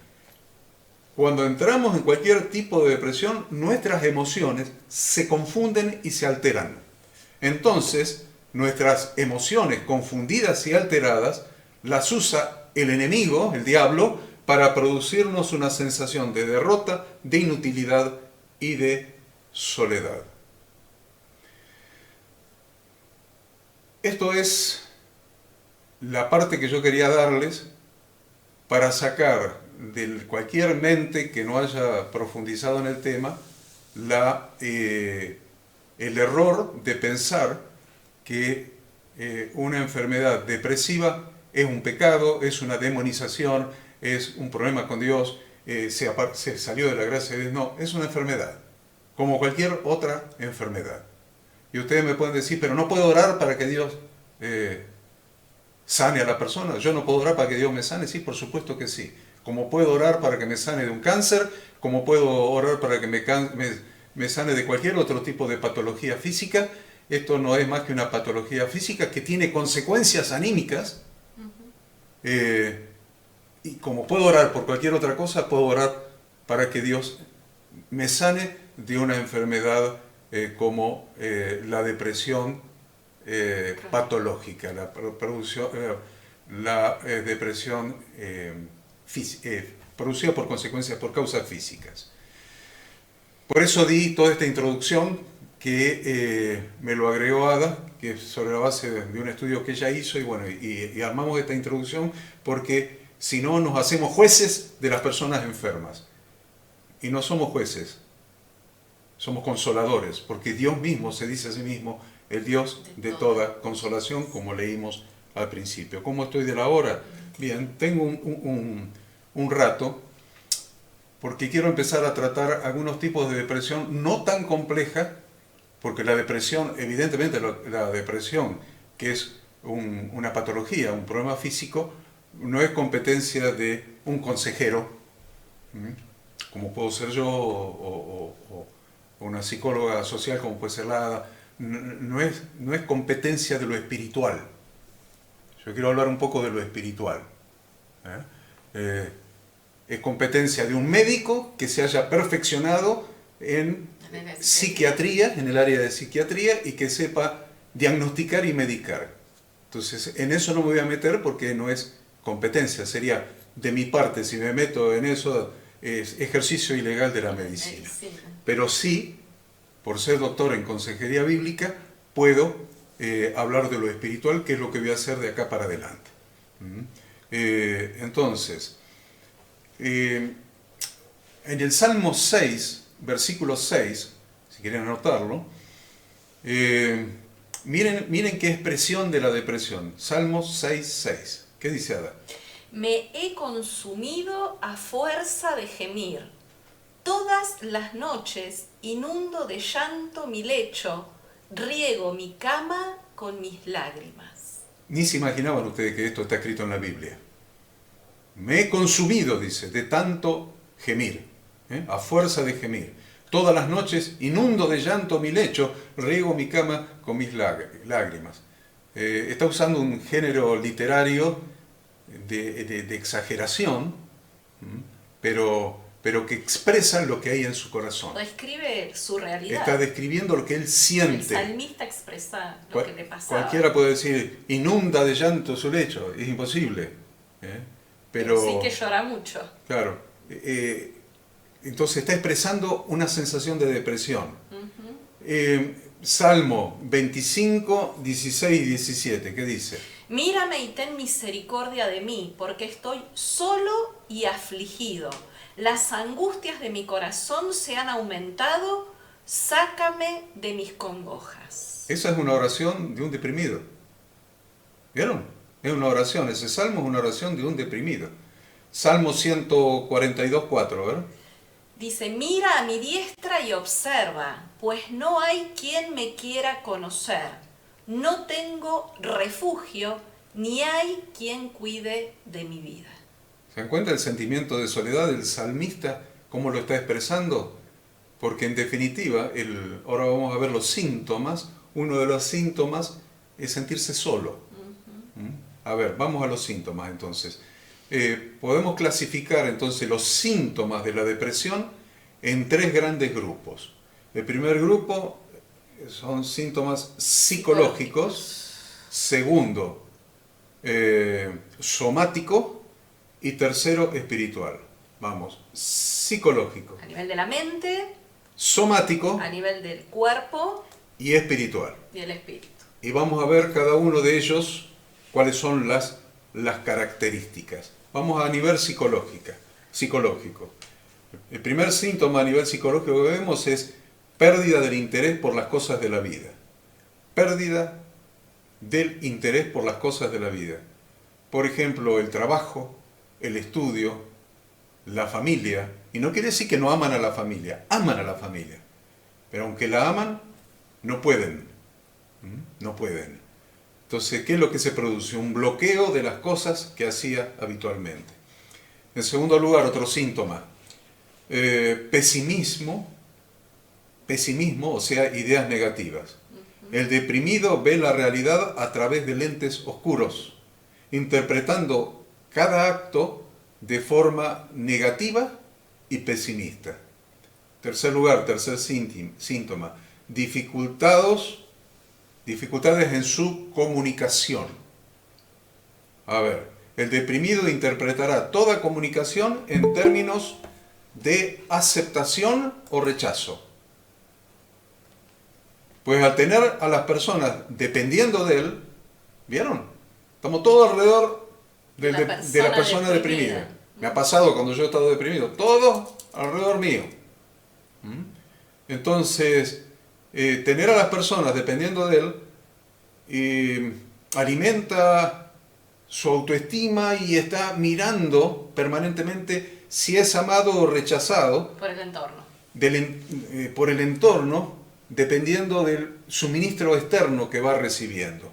Cuando entramos en cualquier tipo de depresión, nuestras emociones se confunden y se alteran. Entonces, nuestras emociones confundidas y alteradas las usa el enemigo, el diablo, para producirnos una sensación de derrota, de inutilidad y de soledad. Esto es la parte que yo quería darles para sacar de cualquier mente que no haya profundizado en el tema el error de pensar que una enfermedad depresiva es un pecado, es una demonización, es un problema con Dios, se salió de la gracia de Dios. No, es una enfermedad, como cualquier otra enfermedad. Y ustedes me pueden decir, pero no puedo orar para que Dios sane a la persona. Yo no puedo orar para que Dios me sane. Sí, por supuesto que sí. Como puedo orar para que me sane de un cáncer, como puedo orar para que me sane de cualquier otro tipo de patología física. Esto no es más que una patología física que tiene consecuencias anímicas. Y como puedo orar por cualquier otra cosa, puedo orar para que Dios me sane de una enfermedad como la depresión patológica, la depresión producida por consecuencias, por causas físicas. Por eso di toda esta introducción que me lo agregó Ada, que es sobre la base de un estudio que ella hizo, y bueno, y armamos esta introducción porque si no nos hacemos jueces de las personas enfermas. Y no somos jueces, somos consoladores, porque Dios mismo se dice a sí mismo el Dios de toda consolación, como leímos al principio. ¿Cómo estoy de la hora? Bien, tengo un rato, porque quiero empezar a tratar algunos tipos de depresión no tan compleja, porque la depresión, evidentemente la depresión, que es una patología, un problema físico, no es competencia de un consejero, como puedo ser yo, o una psicóloga social como puede ser la Ada. No es competencia de lo espiritual. Yo quiero hablar un poco de lo espiritual. Es competencia de un médico que se haya perfeccionado en psiquiatría, en el área de psiquiatría, y que sepa diagnosticar y medicar. Entonces, en eso no me voy a meter porque no es competencia. Sería, de mi parte, si me meto en eso, es ejercicio ilegal de la medicina. Pero sí, por ser doctor en consejería bíblica, puedo hablar de lo espiritual, que es lo que voy a hacer de acá para adelante. Entonces, en el Salmo 6, versículo 6, si quieren anotarlo, miren qué expresión de la depresión. Salmo 6, 6. ¿Qué dice Ada? Me he consumido a fuerza de gemir. Todas las noches inundo de llanto mi lecho, riego mi cama con mis lágrimas. Ni se imaginaban ustedes que esto está escrito en la Biblia. Me he consumido, dice, de tanto gemir, a fuerza de gemir. Todas las noches inundo de llanto mi lecho, riego mi cama con mis lágrimas. Está usando un género literario de exageración, pero que expresa lo que hay en su corazón. Describe su realidad. Está describiendo lo que él siente. El salmista expresa lo que le pasaba. Cualquiera puede decir, inunda de llanto su lecho. Es imposible. Pero sí que llora mucho. Claro. Entonces está expresando una sensación de depresión. Salmo 25, 16 y 17, ¿qué dice? Mírame y ten misericordia de mí, porque estoy solo y afligido. Las angustias de mi corazón se han aumentado, sácame de mis congojas. Esa es una oración de un deprimido. ¿Vieron? Es una oración, ese salmo es una oración de un deprimido. Salmo 142, 4, ¿verdad? Dice, mira a mi diestra y observa, pues no hay quien me quiera conocer. No tengo refugio, ni hay quien cuide de mi vida. ¿Se dan cuenta el sentimiento de soledad del salmista? ¿Cómo lo está expresando? Porque en definitiva, ahora vamos a ver los síntomas. Uno de los síntomas es sentirse solo. A ver, vamos a los síntomas entonces. Podemos clasificar entonces los síntomas de la depresión en 3 grandes grupos. El primer grupo son síntomas psicológicos. Segundo, somático. Y tercero, espiritual. Vamos, psicológico. A nivel de la mente. Somático. A nivel del cuerpo. Y espiritual. Y el espíritu. Y vamos a ver cada uno de ellos cuáles son las características. Vamos a nivel psicológico. El primer síntoma a nivel psicológico que vemos es pérdida del interés por las cosas de la vida. Pérdida del interés por las cosas de la vida. Por ejemplo, el trabajo, el estudio, la familia. Y no quiere decir que no aman a la familia, aman a la familia. Pero aunque la aman, no pueden. No pueden. Entonces, ¿qué es lo que se produce? Un bloqueo de las cosas que hacía habitualmente. En segundo lugar, otro síntoma. Pesimismo, o sea, ideas negativas. El deprimido ve la realidad a través de lentes oscuros, interpretando cada acto de forma negativa y pesimista. Tercer lugar, tercer síntoma, dificultades en su comunicación. A ver, el deprimido interpretará toda comunicación en términos de aceptación o rechazo. Pues al tener a las personas dependiendo de él, ¿vieron? Estamos todos alrededor de la persona deprimida. Me ha pasado cuando yo he estado deprimido, todo alrededor mío. Entonces, tener a las personas dependiendo de él alimenta su autoestima y está mirando permanentemente si es amado o rechazado por el entorno. Por el entorno, dependiendo del suministro externo que va recibiendo.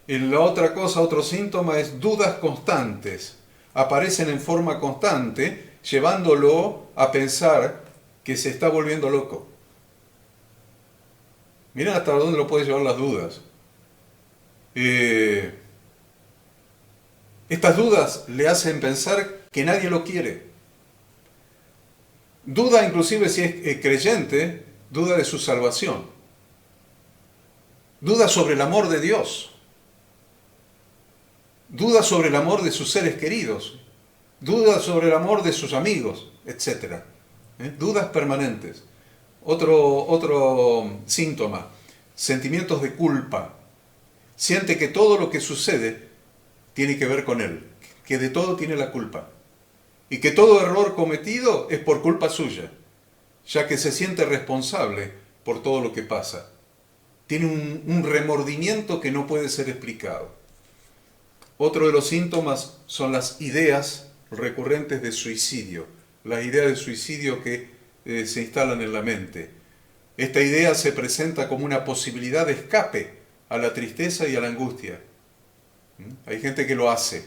Y la otra cosa, otro síntoma es dudas constantes. Aparecen en forma constante, llevándolo a pensar que se está volviendo loco. Miren hasta dónde lo puede llevar las dudas. Estas dudas le hacen pensar que nadie lo quiere. Duda inclusive si es creyente, duda de su salvación. Duda sobre el amor de Dios. Duda sobre el amor de sus seres queridos. Duda sobre el amor de sus amigos, etc. Dudas permanentes. Otro síntoma, sentimientos de culpa. Siente que todo lo que sucede tiene que ver con él, que de todo tiene la culpa. Y que todo error cometido es por culpa suya, ya que se siente responsable por todo lo que pasa. Tiene un remordimiento que no puede ser explicado. Otro de los síntomas son las ideas recurrentes de suicidio, las ideas de suicidio que se instalan en la mente. Esta idea se presenta como una posibilidad de escape a la tristeza y a la angustia. Hay gente que lo hace.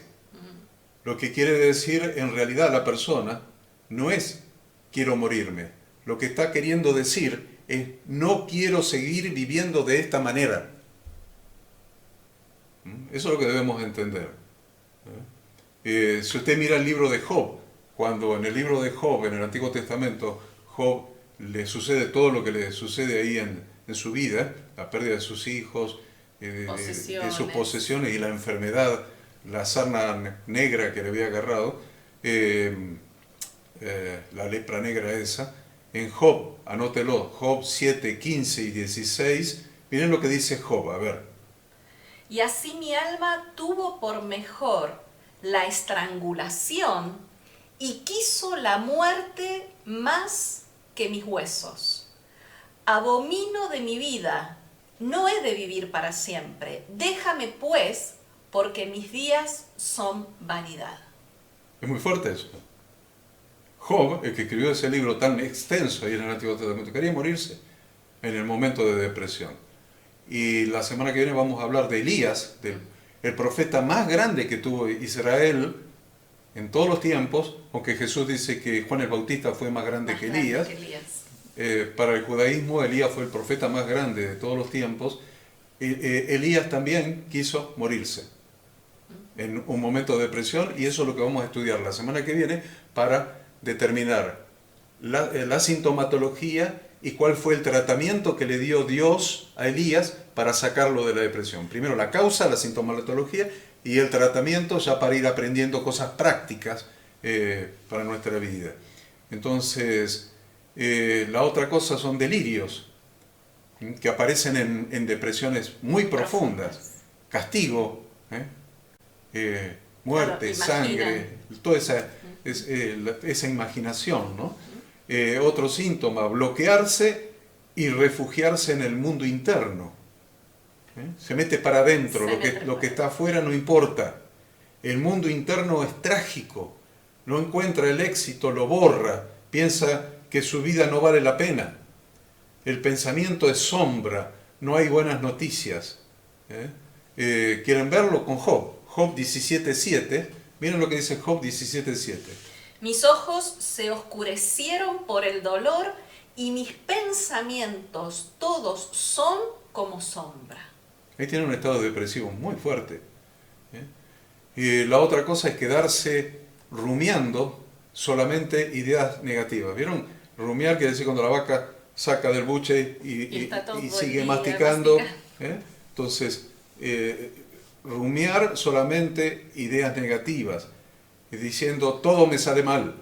Lo que quiere decir en realidad la persona no es quiero morirme. Lo que está queriendo decir es no quiero seguir viviendo de esta manera. Eso es lo que debemos entender. Si usted mira el libro de Job, cuando en el libro de Job, en el Antiguo Testamento, Job le sucede todo lo que le sucede ahí en su vida, la pérdida de sus hijos, de sus posesiones y la enfermedad, la sarna negra que le había agarrado, la lepra negra esa, en Job, anótelo, Job 7, 15 y 16, miren lo que dice Job, a ver. Y así mi alma tuvo por mejor la estrangulación y quiso la muerte más que mis huesos. Abomino de mi vida, no he de vivir para siempre. Déjame pues, porque mis días son vanidad. Es muy fuerte eso. Job, el que escribió ese libro tan extenso ahí en el Antiguo Testamento, quería morirse en el momento de depresión. Y la semana que viene vamos a hablar de Elías, el profeta más grande que tuvo Israel en todos los tiempos, aunque Jesús dice que Juan el Bautista fue más grande que Elías. Para el judaísmo, Elías fue el profeta más grande de todos los tiempos. Elías también quiso morirse en un momento de depresión, y eso es lo que vamos a estudiar la semana que viene para determinar la sintomatología y cuál fue el tratamiento que le dio Dios a Elías para sacarlo de la depresión. Primero la causa, la sintomatología, y el tratamiento ya para ir aprendiendo cosas prácticas para nuestra vida. Entonces, la otra cosa son delirios que aparecen en depresiones muy profundas. Castigo, muerte, claro, sangre, toda esa imaginación, ¿no? Otro síntoma, bloquearse y refugiarse en el mundo interno. Se mete para adentro, lo que está afuera no importa. El mundo interno es trágico, no encuentra el éxito, lo borra, piensa que su vida no vale la pena. El pensamiento es sombra, no hay buenas noticias. ¿Quieren verlo con Job? Job 17.7, miren lo que dice Job 17.7. Mis ojos se oscurecieron por el dolor y mis pensamientos todos son como sombra. Ahí tiene un estado depresivo muy fuerte. Y la otra cosa es quedarse rumiando solamente ideas negativas. ¿Vieron? Rumiar quiere decir cuando la vaca saca del buche y sigue masticando. Entonces, rumiar solamente ideas negativas, diciendo todo me sale mal,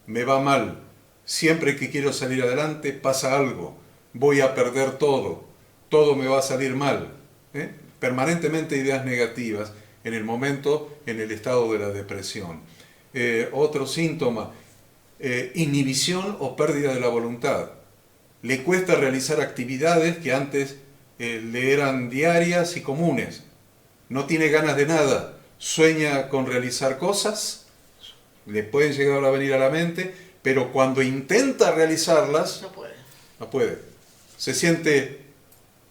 me va mal, siempre que quiero salir adelante pasa algo, voy a perder todo me va a salir mal. Permanentemente ideas negativas en el momento, en el estado de la depresión. Otro síntoma, inhibición o pérdida de la voluntad. Le cuesta realizar actividades que antes le eran diarias y comunes. No tiene ganas de nada, sueña con realizar cosas, le pueden llegar a venir a la mente, pero cuando intenta realizarlas, no puede. Se siente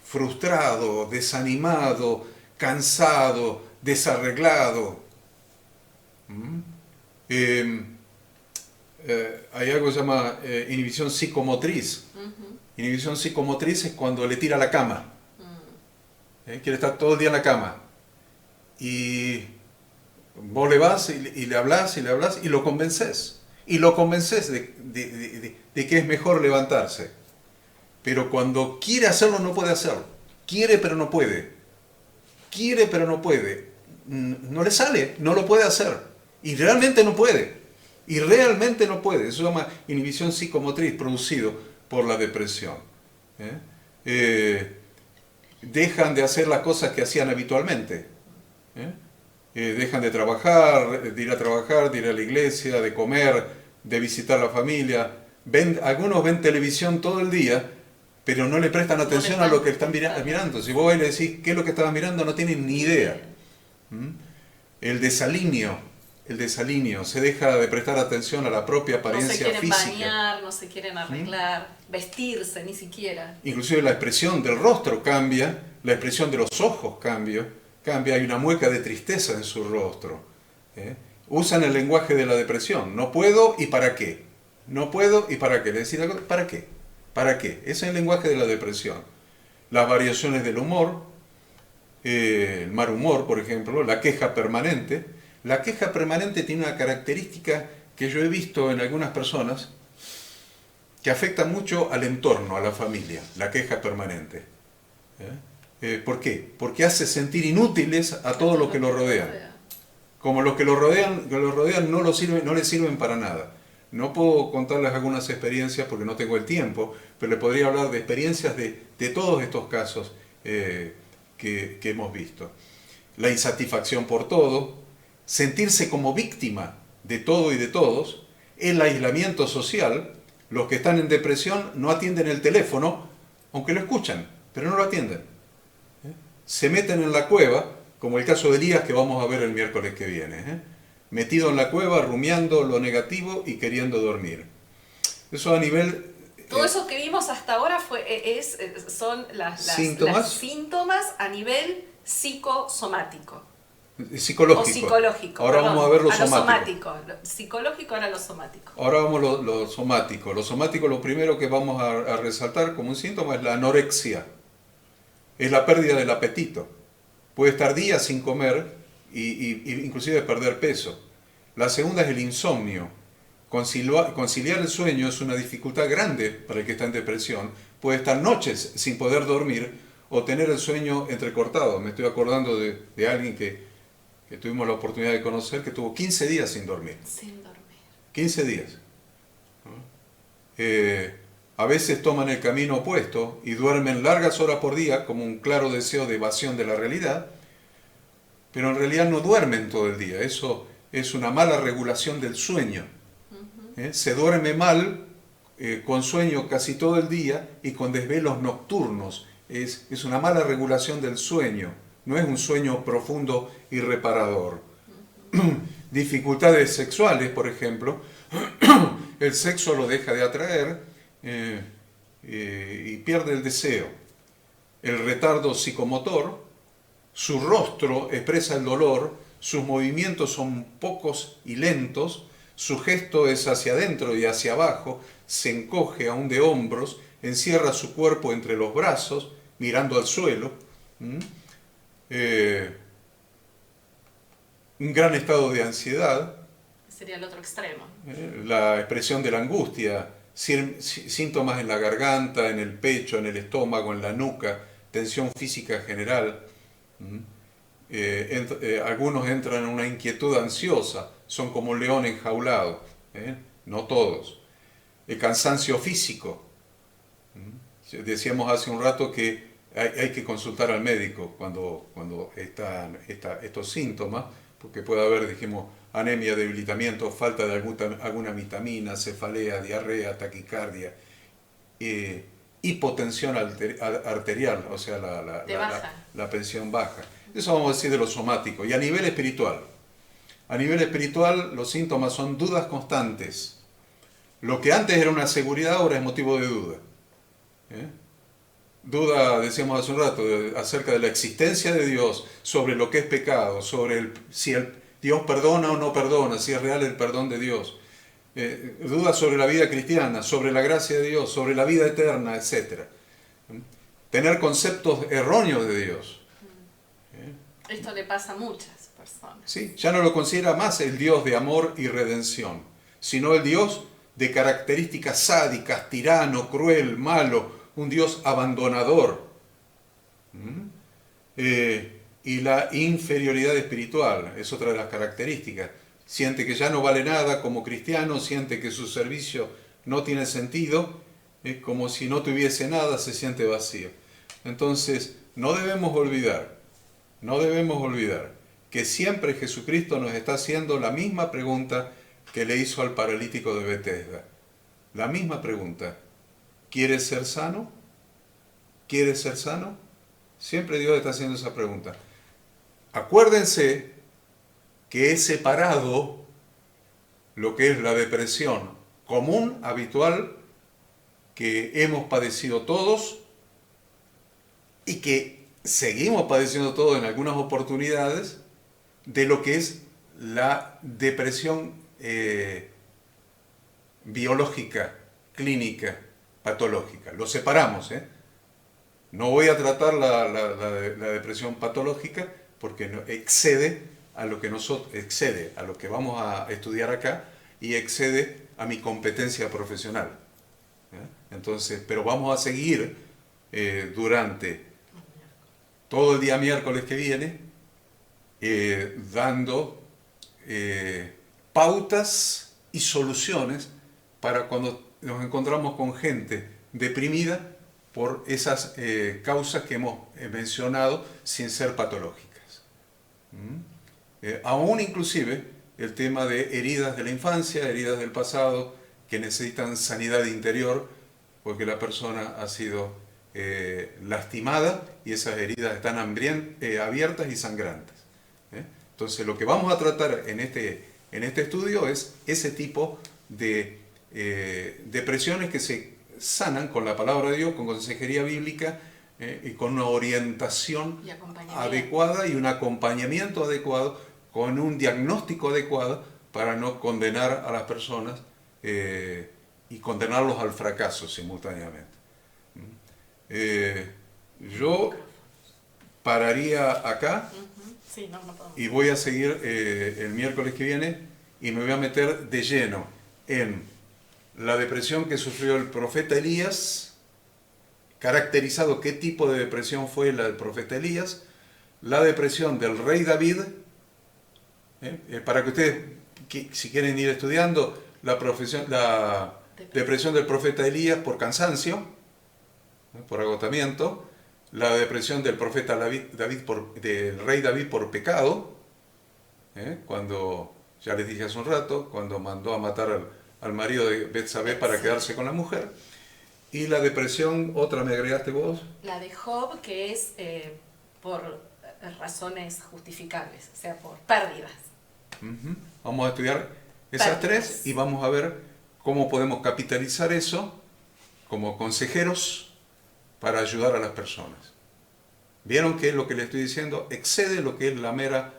frustrado, desanimado, cansado, desarreglado. Hay algo que se llama inhibición psicomotriz. Inhibición psicomotriz es cuando le tira a la cama. Quiere estar todo el día en la cama. Y Vos le vas y le hablás y lo convencés. Y lo convencés de que es mejor levantarse. Pero cuando quiere hacerlo, no puede hacerlo. Quiere, pero no puede. Quiere, pero no puede. No le sale, no lo puede hacer. Y realmente no puede. Y realmente no puede. Eso se llama inhibición psicomotriz producido por la depresión. Dejan de hacer las cosas que hacían habitualmente. Dejan de trabajar, de ir a trabajar, de ir a la iglesia, de comer, de visitar a la familia. Algunos ven televisión todo el día, pero no le prestan atención a lo que están mirando. Si vos le decís qué es lo que estaban mirando, no tienen ni idea. El desalineo, se deja de prestar atención a la propia apariencia física. No se quieren bañar, no se quieren arreglar, vestirse ni siquiera. Inclusive la expresión del rostro cambia, la expresión de los ojos cambia, hay una mueca de tristeza en su rostro. Usan el lenguaje de la depresión. No puedo y para qué. No puedo y para qué. Le decís algo, ¿para qué? ¿Para qué? Ese es el lenguaje de la depresión. Las variaciones del humor, el mal humor, por ejemplo, la queja permanente. La queja permanente tiene una característica que yo he visto en algunas personas que afecta mucho al entorno, a la familia, la queja permanente. ¿Por qué? Porque hace sentir inútiles a todos los que lo rodean. Como los que lo rodean no les sirven para nada. No puedo contarles algunas experiencias porque no tengo el tiempo, pero les podría hablar de experiencias de todos estos casos que hemos visto. La insatisfacción por todo, sentirse como víctima de todo y de todos, el aislamiento social. Los que están en depresión no atienden el teléfono, aunque lo escuchan, pero no lo atienden. Se meten en la cueva, como el caso de Elías que vamos a ver el miércoles que viene. Metido en la cueva, rumiando lo negativo y queriendo dormir. Eso a nivel... Todo eso que vimos hasta ahora son las síntomas a nivel psicosomático. Psicológico. O psicológico. Ahora vamos a ver lo somático. Psicológico, ahora lo somático. Ahora vamos a lo somático. Lo somático, lo primero que vamos a resaltar como un síntoma es la anorexia. Es la pérdida del apetito. Puede estar días sin comer y inclusive perder peso. La segunda es el insomnio. Conciliar el sueño es una dificultad grande para el que está en depresión. Puede estar noches sin poder dormir o tener el sueño entrecortado. Me estoy acordando de alguien que tuvimos la oportunidad de conocer que tuvo 15 días sin dormir. Sin dormir. 15 días. A veces toman el camino opuesto y duermen largas horas por día como un claro deseo de evasión de la realidad, pero en realidad no duermen todo el día. Eso es una mala regulación del sueño. Se duerme mal, con sueño casi todo el día y con desvelos nocturnos. Es una mala regulación del sueño. No es un sueño profundo y reparador. Dificultades sexuales, por ejemplo. El sexo lo deja de atraer y pierde el deseo. El retardo psicomotor. Su rostro expresa el dolor. Sus movimientos son pocos y lentos. Su gesto es hacia adentro y hacia abajo. Se encoge aún de hombros. Encierra su cuerpo entre los brazos, mirando al suelo. Un gran estado de ansiedad. Sería el otro extremo. La expresión de la angustia, síntomas en la garganta, en el pecho, en el estómago, en la nuca, tensión física general. Algunos entran en una inquietud ansiosa, son como un león enjaulado, no todos. El cansancio físico. Decíamos hace un rato que hay que consultar al médico cuando están estos síntomas, porque puede haber, dijimos, anemia, debilitamiento, falta de alguna vitamina, cefalea, diarrea, taquicardia, hipotensión arterial, o sea, la presión baja. Eso vamos a decir de lo somático. Y a nivel espiritual. A nivel espiritual los síntomas son dudas constantes. Lo que antes era una seguridad ahora es motivo de duda. Duda, decíamos hace un rato, acerca de la existencia de Dios, sobre lo que es pecado, sobre si Dios perdona o no perdona, si es real el perdón de Dios. Duda sobre la vida cristiana, sobre la gracia de Dios, sobre la vida eterna, etc. Tener conceptos erróneos de Dios. Esto le pasa a muchas personas. ¿Sí? Ya no lo considera más el Dios de amor y redención, sino el Dios de características sádicas, tirano, cruel, malo, un Dios abandonador. Y la inferioridad espiritual es otra de las características. Siente que ya no vale nada como cristiano, siente que su servicio no tiene sentido, como si no tuviese nada, se siente vacío. Entonces, no debemos olvidar que siempre Jesucristo nos está haciendo la misma pregunta que le hizo al paralítico de Betesda. La misma pregunta. ¿Quieres ser sano? ¿Quieres ser sano? Siempre Dios está haciendo esa pregunta. Acuérdense que he separado lo que es la depresión común, habitual, que hemos padecido todos y que seguimos padeciendo todos en algunas oportunidades, de lo que es la depresión biológica, clínica, patológica. Lo separamos, No voy a tratar la depresión patológica porque excede a lo que vamos a estudiar acá y excede a mi competencia profesional. Entonces, pero vamos a seguir durante todo el día miércoles que viene dando pautas y soluciones para cuando nos encontramos con gente deprimida por esas causas que hemos mencionado sin ser patológicas. Aún inclusive el tema de heridas de la infancia, heridas del pasado, que necesitan sanidad interior porque la persona ha sido lastimada y esas heridas están abiertas y sangrantes. Entonces lo que vamos a tratar en este estudio es ese tipo de depresiones que se sanan con la palabra de Dios, con consejería bíblica y con una orientación adecuada y un acompañamiento adecuado, con un diagnóstico adecuado para no condenar a las personas y condenarlos al fracaso simultáneamente. Yo pararía acá y voy a seguir el miércoles que viene y me voy a meter de lleno en la depresión que sufrió el profeta Elías, caracterizado qué tipo de depresión fue la del profeta Elías, la depresión del rey David, para que ustedes, si quieren ir estudiando, la depresión del profeta Elías por cansancio, por agotamiento, la depresión del profeta del rey David por pecado, cuando, ya les dije hace un rato, cuando mandó a matar al marido de Betsabé para quedarse con la mujer, y la depresión, otra me agregaste vos. La de Job, que es por razones justificables, o sea, por pérdidas. Vamos a estudiar esas tres y vamos a ver cómo podemos capitalizar eso como consejeros para ayudar a las personas. ¿Vieron que lo que les estoy diciendo excede lo que es la mera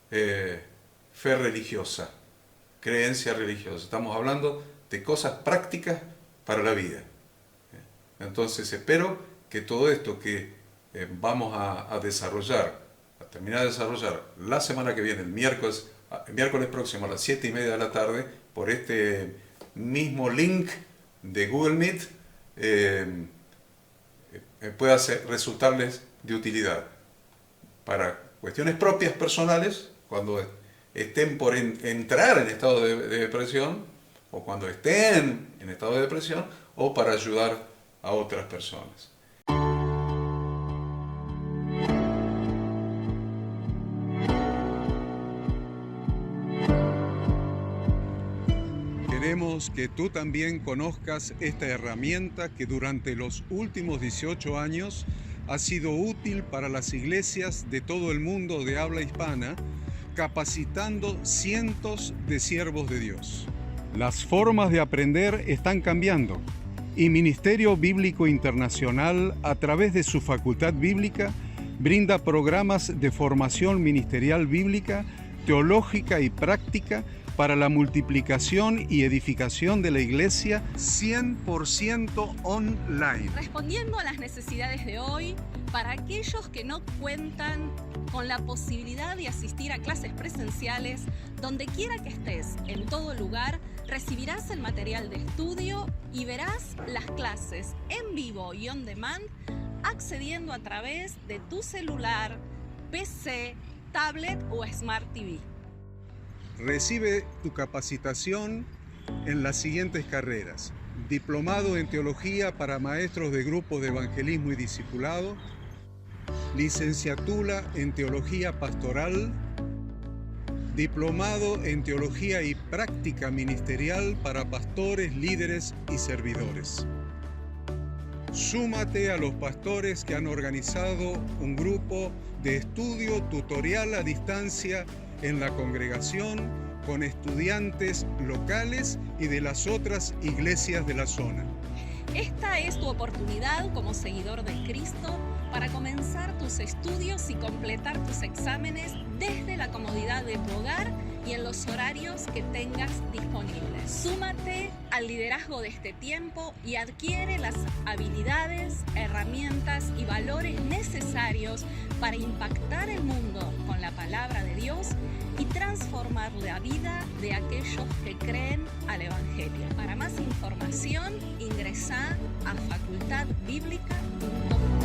fe religiosa, creencia religiosa? Estamos hablando de cosas prácticas para la vida. Entonces espero que todo esto que vamos a desarrollar, a terminar de desarrollar la semana que viene, el miércoles próximo a las 7:30 de la tarde, por este mismo link de Google Meet, pueda resultarles de utilidad para cuestiones propias, personales, cuando estén por entrar en estado de depresión, o cuando estén en estado de depresión, o para ayudar a otras personas. Queremos que tú también conozcas esta herramienta que durante los últimos 18 años ha sido útil para las iglesias de todo el mundo de habla hispana, capacitando cientos de siervos de Dios. Las formas de aprender están cambiando y Ministerio Bíblico Internacional, a través de su facultad bíblica, brinda programas de formación ministerial bíblica, teológica y práctica para la multiplicación y edificación de la iglesia 100% online. Respondiendo a las necesidades de hoy, para aquellos que no cuentan con la posibilidad de asistir a clases presenciales, donde quiera que estés, en todo lugar, recibirás el material de estudio y verás las clases en vivo y on demand, accediendo a través de tu celular, PC, tablet o Smart TV. Recibe tu capacitación en las siguientes carreras: diplomado en teología para maestros de grupos de evangelismo y discipulado, licenciatura en teología pastoral, diplomado en teología y práctica ministerial para pastores, líderes y servidores. Súmate a los pastores que han organizado un grupo de estudio tutorial a distancia en la congregación con estudiantes locales y de las otras iglesias de la zona. Esta es tu oportunidad como seguidor de Cristo para comenzar tus estudios y completar tus exámenes desde la comodidad de tu hogar y en los horarios que tengas disponibles. Súmate al liderazgo de este tiempo y adquiere las habilidades, herramientas y valores necesarios para impactar el mundo con la palabra de Dios y transformar la vida de aquellos que creen al Evangelio. Para más información, ingresá a facultadbiblica.com.